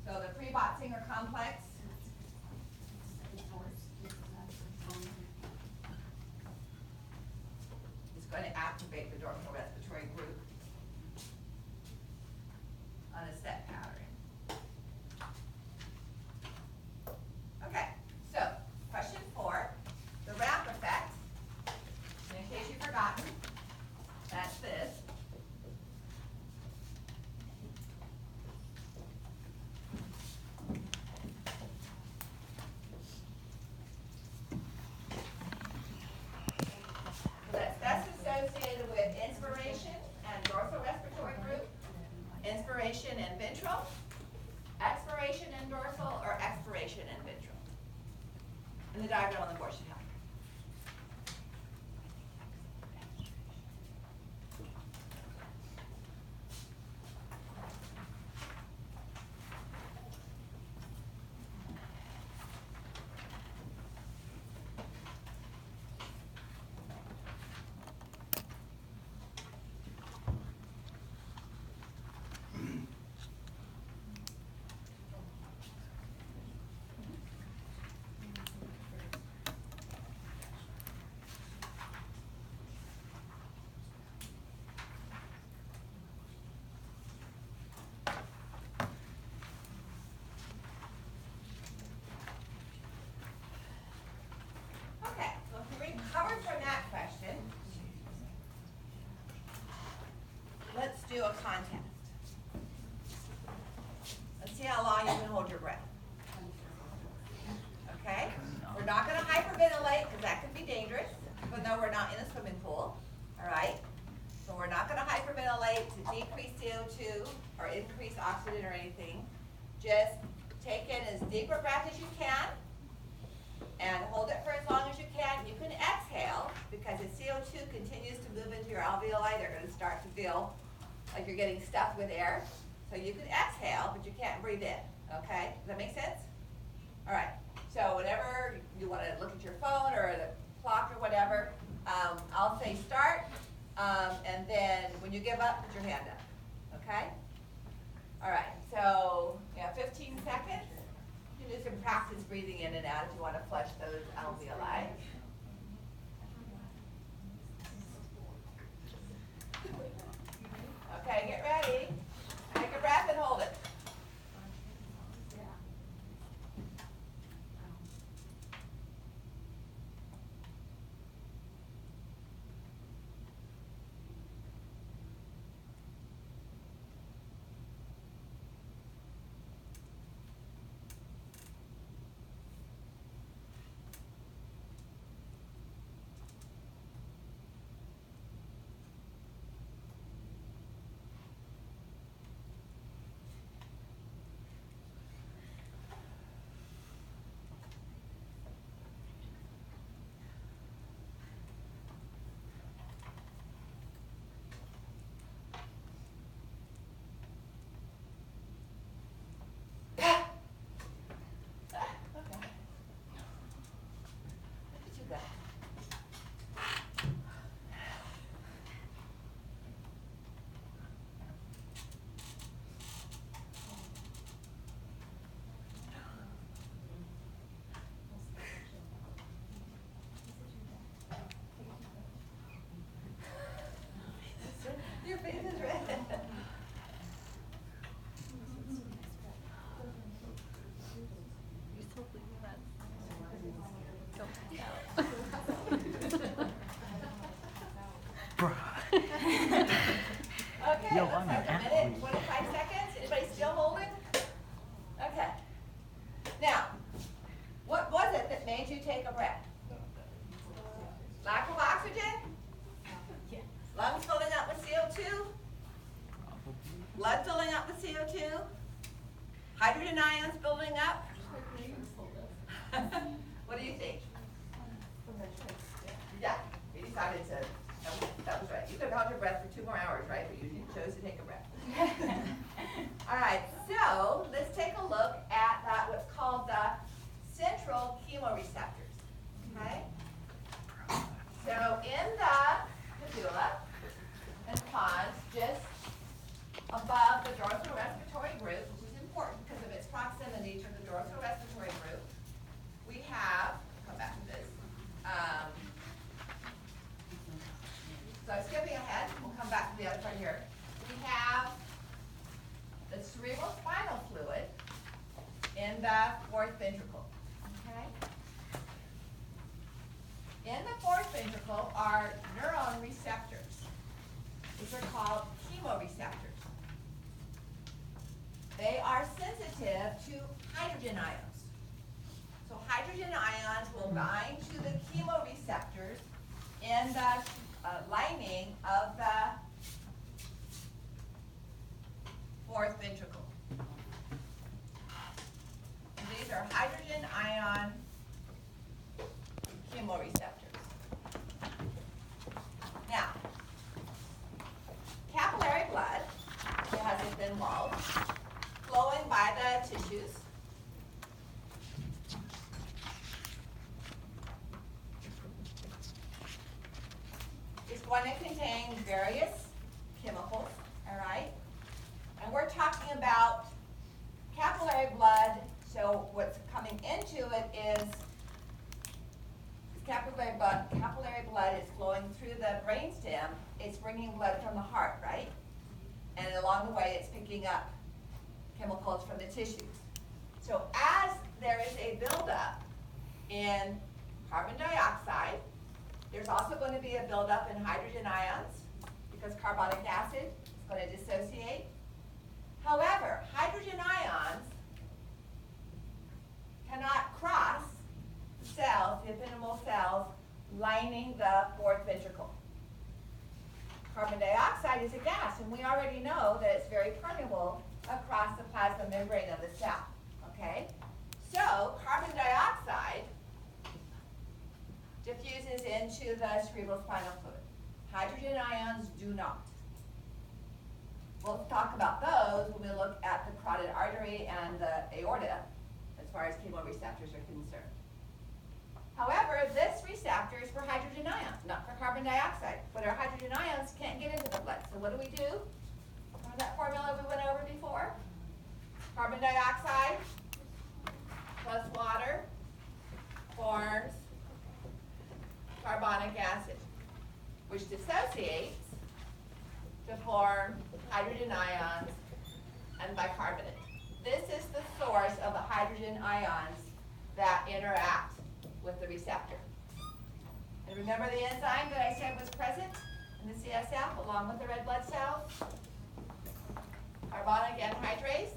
So the pre-boxing or complex is going to activate the dorsal respiratory group on a set pattern. Okay, so question 4. The ramp effect, and in case you've forgotten, that's this. So that's associated with inspiration and dorsal respiratory group, inspiration and ventral, expiration and dorsal, or expiration and ventral. And the diagram on the board should help. Okay, so if we recovered from that question, let's do a contest. Let's see how long you can hold your breath. just take in as deep a breath as you can and hold it for as long as you can. You can exhale because as CO2 continues to move into your alveoli, they're going to start to feel like you're getting stuffed with air. So you can exhale, but you can't breathe in. Okay? Does that make sense? All right. So whenever you want to look at your phone or the clock or whatever, I'll say start, and then when you give up, put your hand up. Okay? All right. So 15 seconds. You can do some practice breathing in and out if you want to flush those alveoli. Okay, get ready. Take a breath and hold it. Your face is red. You still believe that? Okay, Yo, looks I'm like an a minute, athlete. 25 seconds. Anybody still holding? Okay. Now, what was it that made you take a breath? Lack of oxygen? Lungs filling up with CO2? Blood filling up with CO2? Hydrogen ions building up? What do you think? Yeah, we decided to, that was right. You could have held your breath for 2 more hours, right? But you chose to take a breath. All right, so let's take a look at what's called the central chemoreceptors, okay? So in the medulla and pons, just above the dorsal respiratory group, which is important because of its proximity to the dorsal respiratory group, we have, come back to this, so skipping ahead, we'll come back to the other part here. We have the cerebrospinal fluid in the fourth ventricle, okay? In the fourth ventricle are neuron receptors. These are called chemoreceptors. They are sensitive to hydrogen ions. So hydrogen ions will bind to the chemoreceptors in the lining of the fourth ventricle. And these are hydrogen ion chemoreceptors. Now, capillary blood has been involved, flowing by the tissues. It's going to contain various chemicals, all right? And we're talking about capillary blood, so what's coming into it is capillary blood is flowing through the brainstem. It's bringing blood from the heart, right? And along the way, it's picking up chemicals from the tissues. So as there is a buildup in carbon dioxide, there's also going to be a buildup in hydrogen ions because carbonic acid is going to dissociate. However, hydrogen ions cannot cross the cells, the epidermal cells, lining the fourth ventricle. Carbon dioxide is a gas, and we already know that it's very permeable across the plasma has the membrane of the cell, okay? So carbon dioxide diffuses into the cerebrospinal fluid. Hydrogen ions do not. We'll talk about those when we look at the carotid artery and the aorta as far as chemoreceptors are concerned. However, this receptor is for hydrogen ions, not for carbon dioxide. But our hydrogen ions can't get into the blood. So what do? Remember that formula we went over before? Carbon dioxide plus water forms carbonic acid, which dissociates to form hydrogen ions and bicarbonate. This is the source of the hydrogen ions that interact with the receptor. And remember the enzyme that I said was present in the CSF along with the red blood cells? Carbonic anhydrase.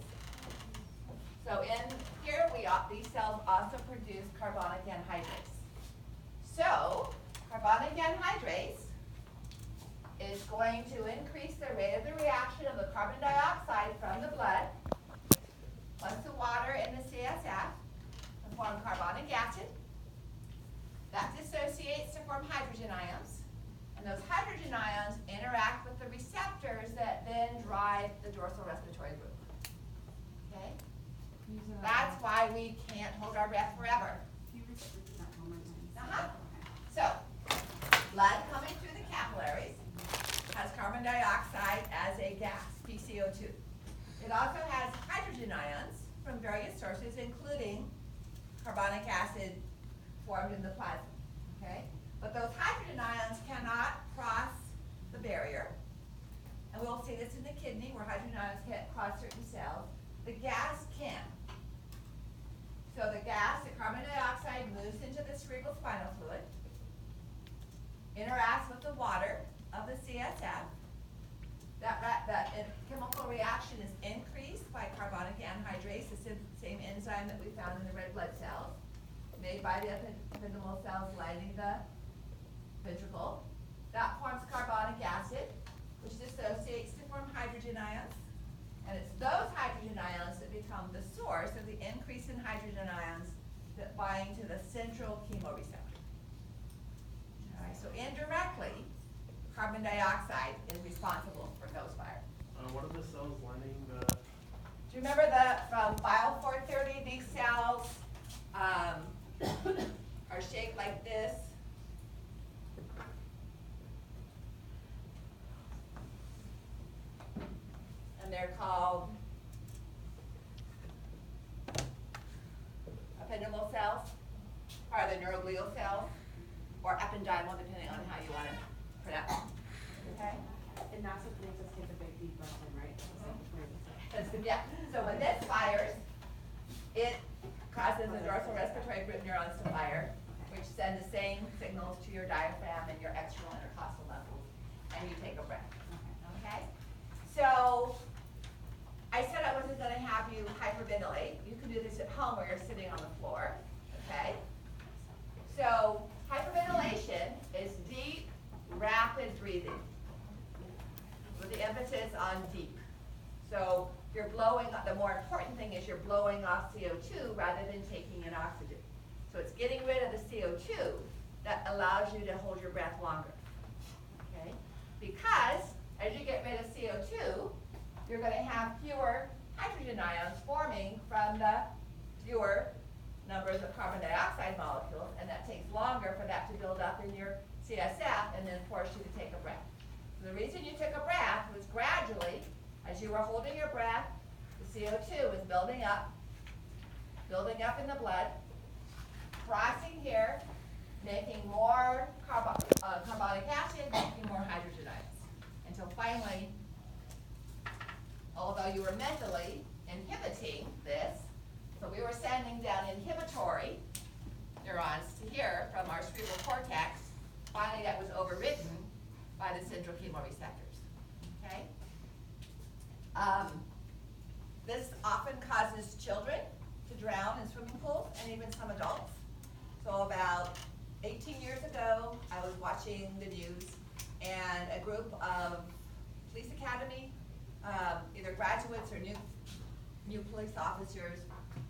So in here, these cells also produce carbonic anhydrase. So carbonic anhydrase is going to increase the rate of the reaction of the carbon dioxide from the blood plus the water in the CSF to form carbonic acid. That dissociates to form hydrogen ions. And those hydrogen ions interact with the receptors that then drive the dorsal respiratory group. Okay? That's why we can't hold our breath forever. Can you repeat that one more time? Uh-huh. So, blood coming through the capillaries has carbon dioxide as a gas, PCO2. It also has hydrogen ions from various sources, including carbonic acid formed in the plasma, okay? But those hydrogen ions cannot cross the barrier. And we'll see this in the kidney where hydrogen ions can't cross certain cells. The gas can. So the gas, the carbon dioxide, moves into the cerebrospinal fluid, interacts with the water of the CSF. That chemical reaction is increased by carbonic anhydrase, the same enzyme that we found in the red blood cells, made by the ependymal cells lining the ventricle. That forms carbonic acid, which dissociates to form hydrogen ions. And it's those hydrogen ions that become the source of the increase in hydrogen ions that bind to the central chemoreceptor. All right, so indirectly, carbon dioxide is responsible for nose fire. What are the cells lining the? Do you remember from Bio 430, these cells are shaped like this? And they're called ependymal cells, or the neuroglial cells, or ependymal, depending on how you want to pronounce it. Okay? And that's what makes us take a big deep breath in, right? Yeah, so when this fires, it causes the dorsal respiratory group neurons to fire, which send the same signals to your diaphragm and your external intercostal muscles, and you take a breath. Okay? So, I said I wasn't going to have you hyperventilate. You can do this at home where you're sitting on the floor. Okay? So, hyperventilation is deep, rapid breathing, with the emphasis on deep. So you're blowing, the more important thing is you're blowing off CO2 rather than taking in oxygen. So it's getting rid of the CO2 that allows you to hold your breath longer. Okay? Because as you get rid of CO2, you're going to have fewer hydrogen ions forming from the fewer numbers of carbon dioxide molecules, and that takes longer for that to build up in your CSF and then force you to take a breath. So the reason you took a breath was gradually, as you were holding your breath, the CO2 is building up in the blood, crossing here, making more carbonic acid, making more hydrogen ions. Until finally, although you were mentally inhibiting this, so we were sending down inhibitory neurons to here from our cerebral cortex, finally that was overridden by the central chemoreceptors. Okay? This often causes children to drown in swimming pools and even some adults. So about 18 years ago, I was watching the news and a group of police academy, either graduates or new new police officers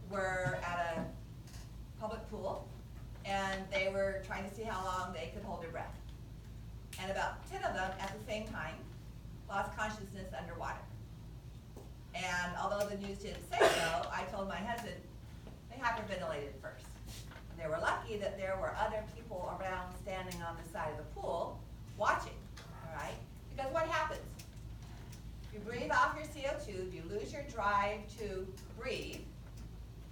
were at a public pool, and they were trying to see how long they could hold their breath. And about 10 of them at the same time lost consciousness underwater. And although the news didn't say so, I told my husband they hyperventilated first. And they were lucky that there were other people around standing on the side of the pool watching, all right? Because what happens? You breathe off your CO2, you lose your drive to breathe,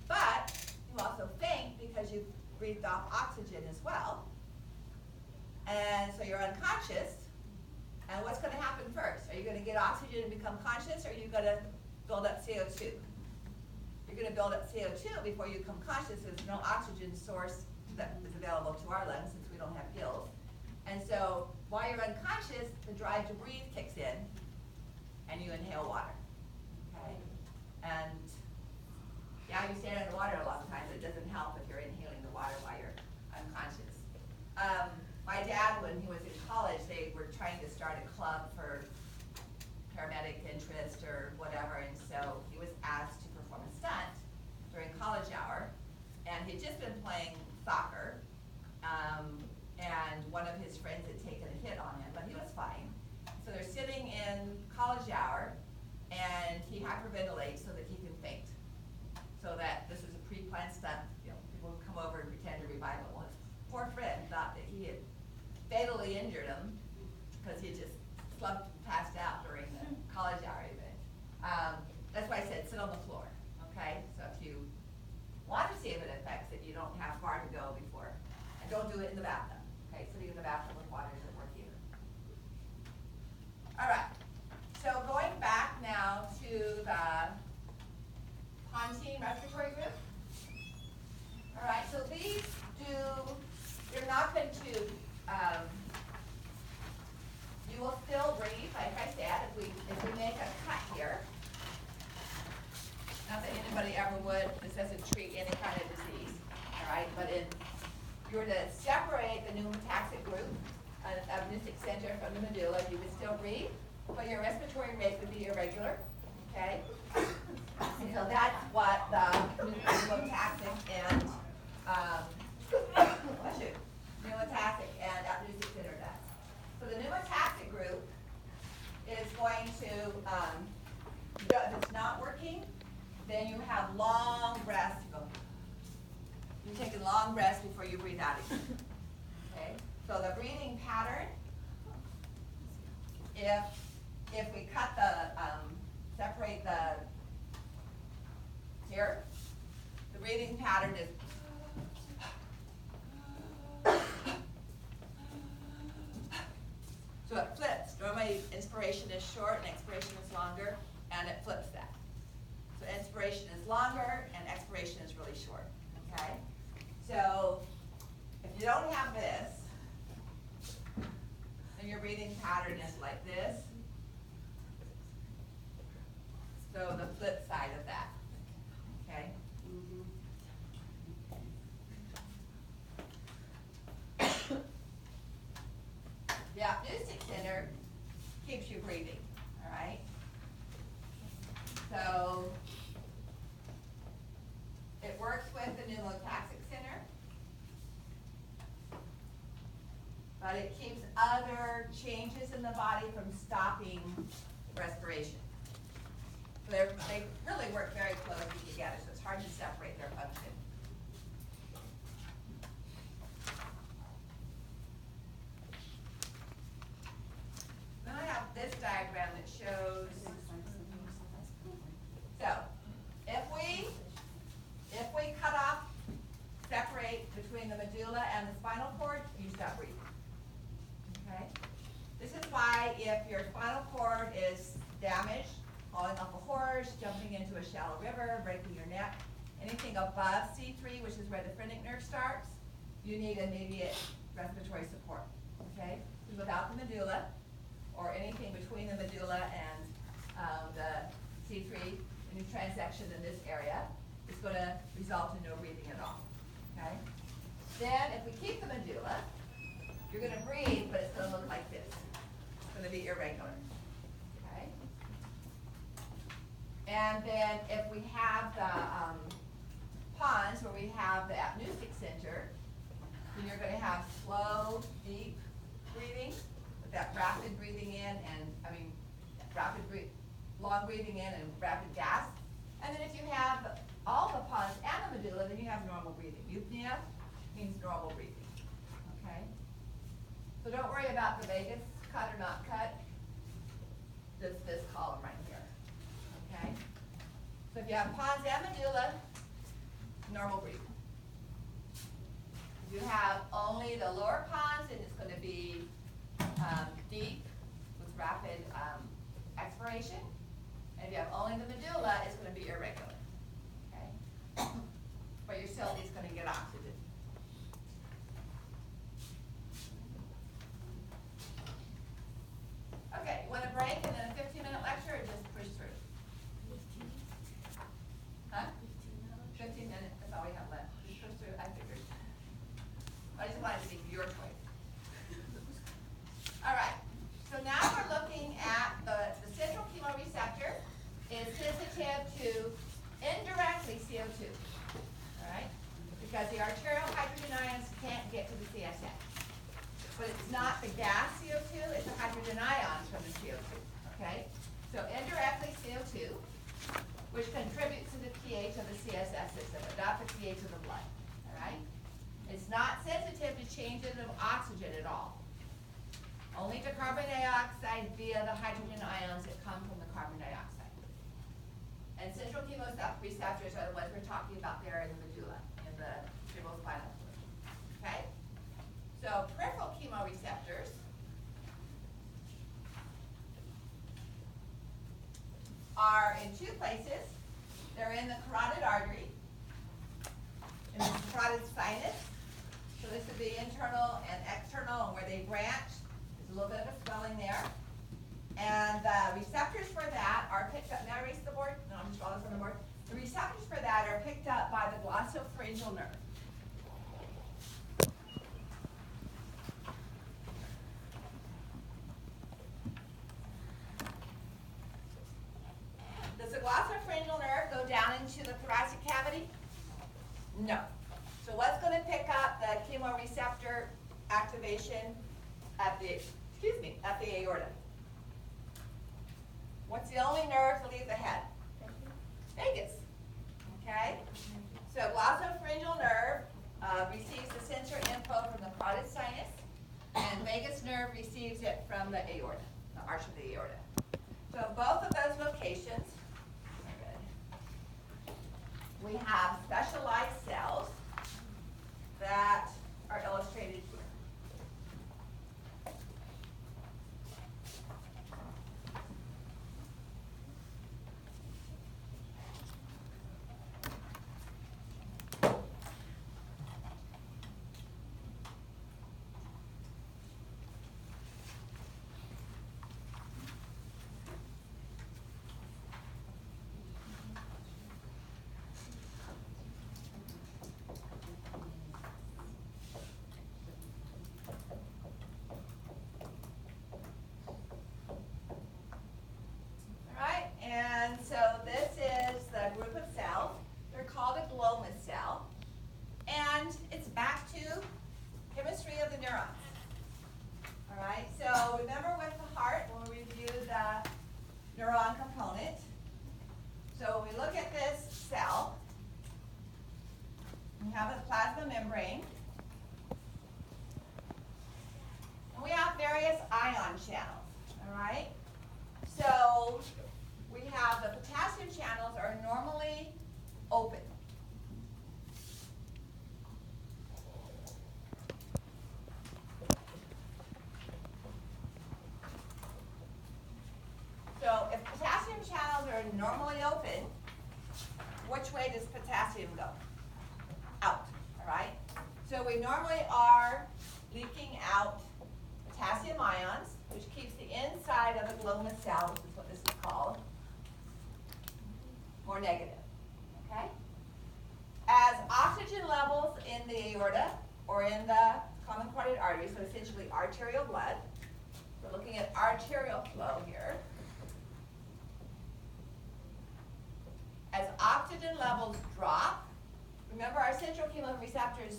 but you also faint because you breathed off oxygen as well. And so you're unconscious. And what's gonna happen first? Are you gonna get oxygen and become conscious, or are you gonna build up CO2? You're gonna build up CO2 before you become conscious. There's no oxygen source that is available to our lungs since we don't have gills. And so while you're unconscious, the drive to breathe kicks in, and you inhale water, okay? And yeah, you stand underwater a long time, but it doesn't help if you're inhaling the water while you're unconscious. My dad, when he was in college, they were trying to start a club for paramedic interest or whatever, and so he was asked to perform a stunt during college hour, and he'd just been playing soccer, and one of his friends had taken a hit on him, but he was fine. So they're sitting in college hour, and he hyperventilates so that he can faint. So that this was a pre-planned stunt, you know, people would come over and pretend to revive him. Well, his poor friend thought that he had fatally injured him because he had just slumped and passed out during the college hour event. That's why I said sit on the floor, okay? So if you want to see if it affects it, you don't have far to go before. And don't do it in the bathtub, okay? Sitting in the bathtub with water doesn't work either. All right, so going back now to the Pontine respiratory group. All right, so these you're not going to, you will still breathe, like I said, if we make a cut here. Not that anybody ever would, this doesn't treat any kind of disease, all right? But if you were to separate the pneumotaxic group of Mystic Center from the medulla, you would still breathe, but your respiratory rate would be irregular, okay? And so that's what the pneumotaxic and, pneumotaxic and apneutic center does. So the pneumotaxic group is going to, if it's not working, then you have long breaths to go. You're taking long breaths before you breathe out again. Okay? So the breathing pattern, if we cut separate here, the breathing pattern is so it flips. Normally inspiration is short and expiration is longer, and it flips that. So inspiration is longer and expiration is really short, okay? So if you don't have this, then your breathing pattern is like this. So the flip side of that, okay? The apneutic center keeps you breathing, all right? So it works with the pneumotaxic center, but it keeps other changes in the body from stopping respiration. So they really work very closely together, so it's hard to separate their function. Then I have this diagram that shows, so if we cut off, separate between the medulla and the spinal cord, you stop breathing, okay? This is why if your spinal cord is damaged, falling off a horse, jumping into a shallow river, breaking your neck, anything above C3, which is where the phrenic nerve starts, you need immediate respiratory support, okay? Because without the medulla, or anything between the medulla and the C3, any transection in this area, is going to result in no breathing at all, okay? Then if we keep the medulla, you're going to breathe, but it's going to look like this. It's going to be irregular, okay? And then if we have the, ponds where we have the apneutic center, then you're gonna have slow, deep breathing, with that rapid breathing in and, long breathing in and rapid gas. And then if you have all the ponds and the medulla, then you have normal breathing. Eupnea means normal breathing, okay? So don't worry about the vagus cut or not cut, just this column right here, okay? So if you have pons and medulla, normal breathing. If you have only the lower pons, then it's gonna be, deep with rapid, expiration. And if you have only the medulla, it's gonna be irregular, okay? But you're still at least gonna get oxygen. Okay, you want a break and then a 15-minute lecture, or just push through? Huh? 15 minutes, that's all we have left. Just push through, I figured. I just wanted to be your choice. All right, so now we're looking at the central chemoreceptor is sensitive to indirectly CO2, all right? Because the arterial hydrogen ions can't get to the CSF. But it's not the gas CO2, it's the hydrogen ions from the CO2, okay? So indirectly CO2, which contributes to the pH of the CSF system, but not the pH of the blood, all right? It's not sensitive to changes of oxygen at all. Only to carbon dioxide via the hydrogen ions that come from the carbon dioxide. And central chemoreceptors are the ones we're talking about there in the medulla, in the cerebrospinal fluid, okay? So peripheral chemoreceptors are in two places. They're in the carotid artery, in the carotid sinus. So this would be internal and external, and where they branch, there's a little bit of a swelling there. And the receptors for that are picked up, may I erase the board? No, I'm just drawing this on the board. The receptors for that are picked up by the glossopharyngeal nerve. Does the glossopharyngeal nerve go down into the thoracic cavity? No. So what's going to pick up the chemoreceptor activation at the aorta? What's the only nerve to leave the head? Vagus. Okay? So glossopharyngeal nerve receives the sensor info from the carotid sinus, and vagus nerve receives it from the aorta, the arch of the aorta. So both of those locations, we have specialized cells that are illustrated here. And so this is the group of cells. They're called a glomus cell. And it's back to chemistry of the neurons. All right, so remember with the heart, when we review the neuron component. So when we look at this cell, we have a plasma membrane. And we have various ion channels, all right? So we have the potassium channels are normally open. So if potassium channels are normally open, which way does potassium go? Out, all right? So we normally are leaking out potassium ions, which keeps the inside of the glomus cell, which is what this is called, more negative, okay? As oxygen levels in the aorta or in the common carotid artery, so essentially arterial blood, we're looking at arterial flow here. oxygen levels drop, remember our central chemoreceptors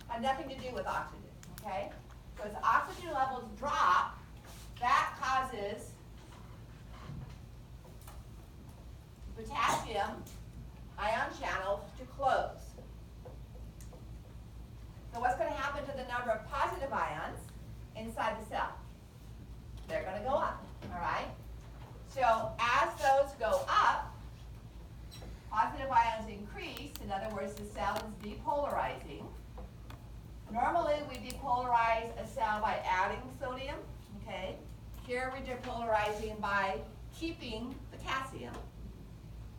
have nothing to do with oxygen, okay? So as oxygen levels drop, that causes potassium ion channels to close. So what's going to happen to the number of positive ions inside the cell? They're going to go up, all right? So as those go up, positive ions increase. In other words, the cell is depolarizing. Normally, we depolarize a cell by adding sodium, okay? Here we're depolarizing by keeping potassium.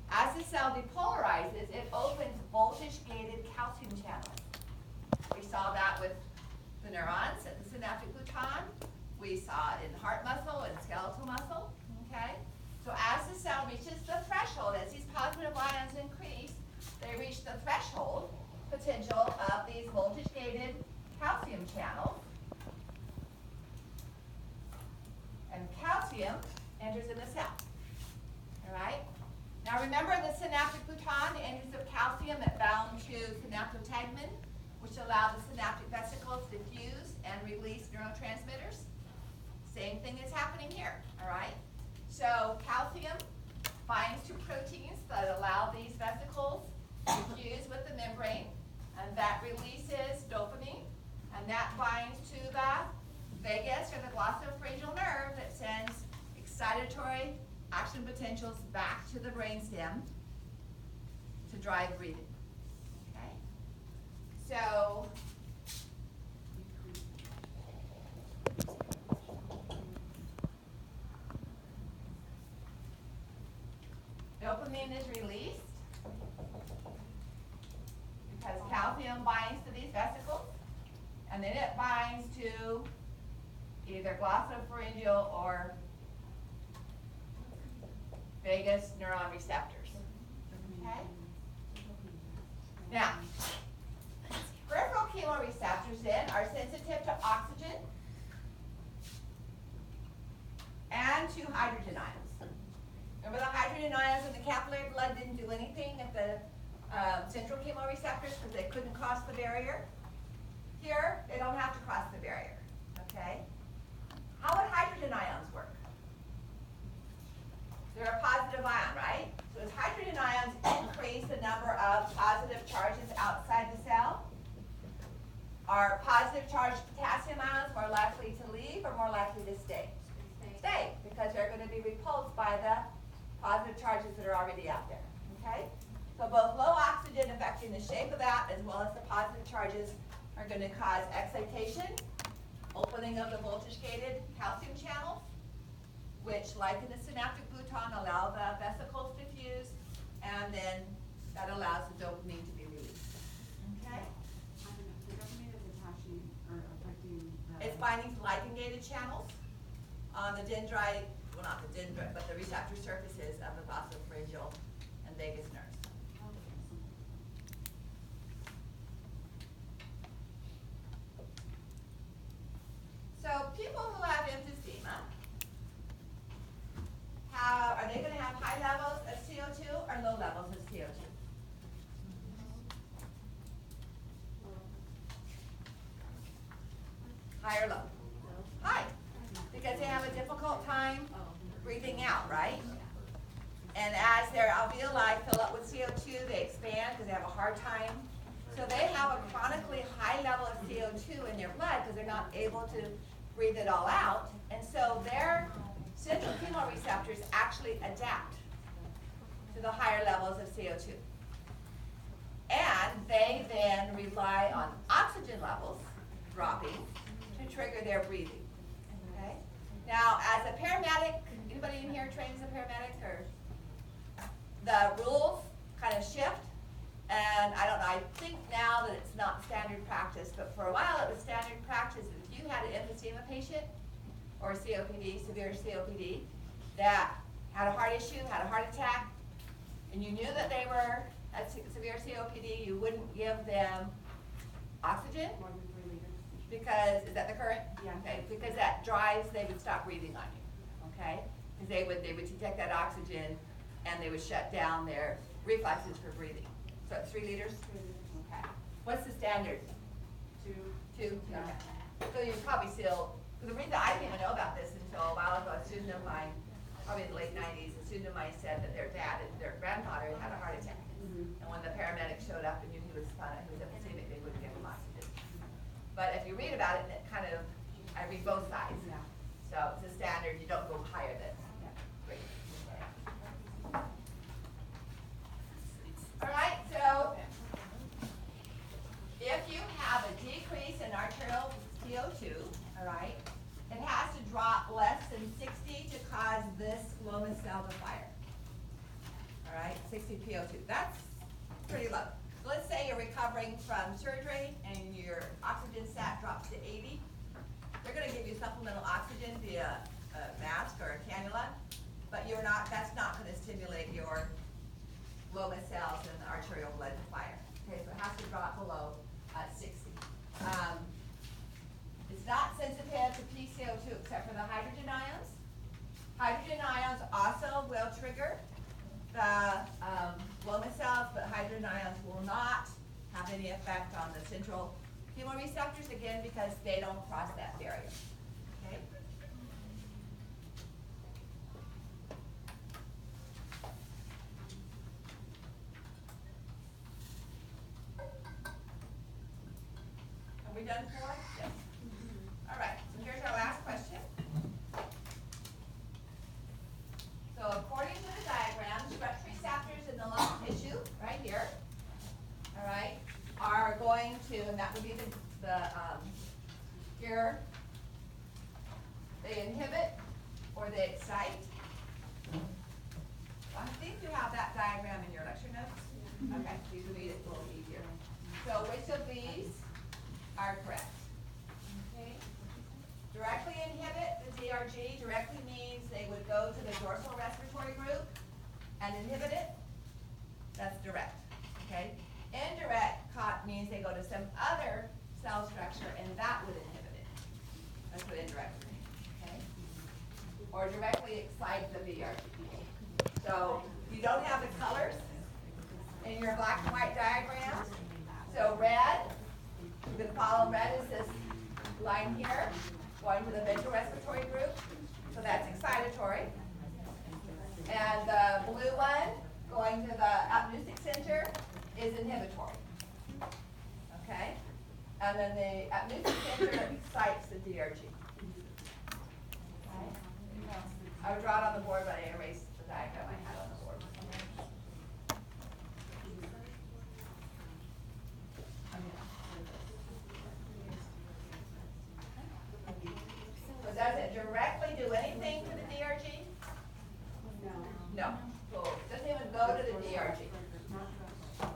As the cell depolarizes, it opens voltage-gated calcium channels. We saw that with the neurons at the synaptic gluton. We saw it in heart muscle and skeletal muscle, okay? So as the cell reaches the threshold, as these positive ions increase, they reach the threshold potential of these voltage-gated calcium channels. And calcium enters in the cell, all right? Now remember the synaptic gluton, the entries of calcium that bound to synaptotagmin, which allow the synaptic vesicles to fuse and release neurotransmitters. Same thing is happening here, all right? So calcium binds to proteins that allow these vesicles to fuse with the membrane, and that releases dopamine, and that binds to the vagus or the glossopharyngeal nerve that sends excitatory action potentials back to the brainstem to drive breathing. Okay? So dopamine is released because calcium binds to these vesicles, and then it binds to either glossopharyngeal or vagus neuron receptors. Okay? Now, peripheral chemoreceptors then are sensitive to oxygen and to hydrogen ions. Remember the hydrogen ions in the capillary blood didn't do anything at the central chemoreceptors because they couldn't cross the barrier? Here, they don't have to cross the barrier. Okay? How would hydrogen ions work? They're a positive ion, right? So as hydrogen ions increase the number of positive charges outside the cell, are positive charged potassium ions more likely to leave or more likely to stay? Stay, because they're going to be repulsed by the positive charges that are already out there, okay? So both low oxygen affecting the shape of that as well as the positive charges are going to cause excitation, opening of the voltage-gated calcium channels, which, like in the synaptic gluton, allow the vesicles to fuse, and then that allows the dopamine to be released. Okay? I don't know, the dopamine is attaching or affecting the. It's binding to ligand-gated channels on the dendrite, well, not the dendrite, but the receptor surfaces of the glossopharyngeal and vagus nerves. So people who have emphysema, are they going to have high levels of CO2 or low levels of CO2? High or low? High, because they have a difficult time breathing out, right? And as their alveoli fill up with CO2, they expand because they have a hard time. So they have a chronically high level of CO2 in their blood because they're not able to breathe it all out. And so their central chemoreceptors actually adapt to the higher levels of CO2. And they then rely on oxygen levels dropping to trigger their breathing. Okay? Now, as a paramedic, anybody in here trained as a paramedic, or the rules kind of shift? And I don't know, I think now that it's not standard practice, but for a while it was standard practice that if you had an emphysema patient or COPD, severe COPD, that had a heart issue, had a heart attack, and you knew that they were at severe COPD, you wouldn't give them oxygen More than 3 liters. because, is that the current? Yeah. Okay, because that drives, they would stop breathing on you, okay? Because they would detect that oxygen and they would shut down their reflexes for breathing. So it's 3 liters? Okay. What's the standard? 2. Okay. So you probably still, the reason I didn't even know about this until a while ago, a student of mine, probably in the late 90s, a student of mine said that their dad and their grandfather had had a heart attack. And when the paramedics showed up and knew he was emphysemic, they wouldn't give him oxygen. But if you read about it, it kind of, I read both sides. So it's a standard, you don't go higher than. Great. Okay. All right, so if you have a decrease in arterial CO2, all right, it has to drop less than 60 to cause this glomus cell to fire. All right, 60 PO2, that's pretty low. So let's say you're recovering from surgery and your oxygen sat drops to 80. They're gonna give you supplemental oxygen via a mask or a cannula, but that's not gonna stimulate your glomus cells and the arterial blood to fire. Okay, so it has to drop below 60. It's not sensitive to PCO2 except for the hydrogen ions. Hydrogen ions also will trigger the glomus cells, but hydrogen ions will not have any effect on the central chemoreceptors, again, because they don't cross that barrier. Okay? Are we done for? Yes. All right, so here's our last question. So according to the diagram, stretch receptors in the lung tissue, right here, all right, are going to, and that would be here, they inhibit or they excite. I think you have that diagram in your lecture notes. Okay, these will be a little easier. So which of these are correct? Okay. Directly inhibit the DRG, directly means they would go to the dorsal respiratory group and inhibit it. That's direct, okay? Indirect means they go to some other cell structure and that would inhibit it. That's what indirect means, okay? Or directly excite the DRG. So you don't have the colors in your black and white diagram. So red, you can follow red is this line here, going to the ventral respiratory group. So that's excitatory. And the blue one, going to the apneusic center, is inhibitory. Okay? And then the apneusic center excites the DRG. Okay? I would draw it on the board, but I erased the diagram I had on the board. So does it directly do anything to the DRG? No. So it doesn't even go to the DRG.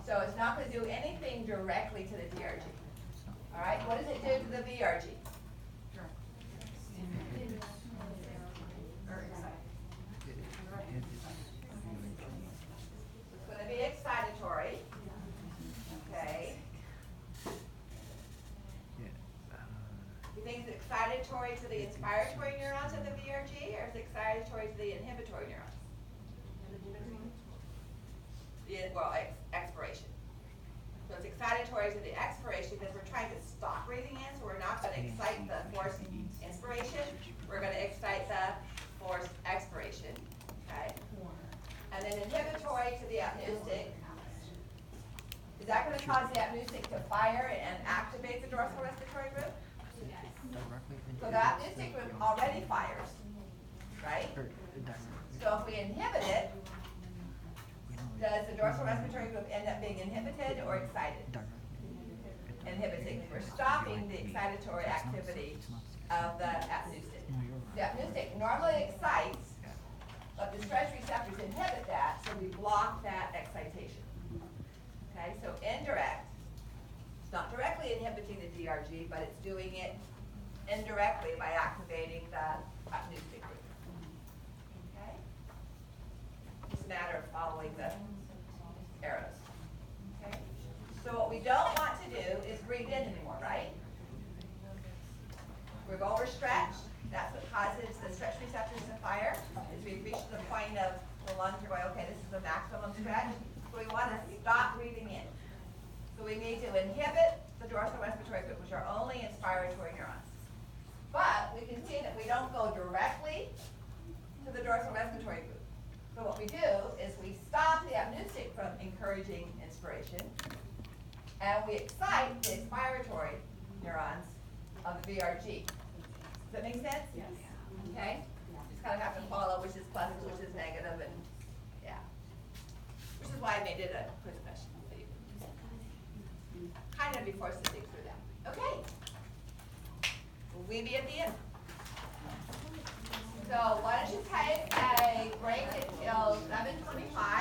So it's not going to do anything directly to the DRG. All right, what does it do to the VRG? It's going to be excitatory. Okay. You think it's excitatory to the inspiratory neurons of the VRG, or is it excitatory to the inhibitory neurons? Expiration. So it's excitatory to the expiration because we're trying to stop breathing in, so we're not going to excite the forced inspiration. We're going to excite the forced expiration. Okay. And then inhibitory to the apneusic. Is that going to cause the apneusic to fire and activate the dorsal respiratory group? So the apneusic group already fires, right? So if we inhibit it, does the dorsal respiratory group end up being inhibited or excited? Inhibiting. We're stopping the excitatory activity of the apneusic. The apneusic normally excites, but the stretch receptors inhibit that, so we block that excitation. Okay, so indirect. It's not directly inhibiting the DRG, but it's doing it indirectly by activating the apneusic group. Okay? It's a matter of following the arrows. Okay? So what we don't want to do is breathe in anymore, right? We've overstretched. That's what causes the stretch receptors to fire, is we've reached the point of the lungs are going, okay, this is the maximum stretch. So we So we need to inhibit the dorsal respiratory group, which are only inspiratory neurons. But we can see that we don't go directly to the dorsal respiratory group. So what we do is we stop the apneutic from encouraging inspiration, and we excite the expiratory neurons of the VRG. Does that make sense? Yes. Okay? Just kind of have to follow which is plus, which is negative, and yeah. Which is why I made it a quiz question for you. Kind of be forced to think through that. Okay. Will we be at the end? So why don't you take a break until 11:25?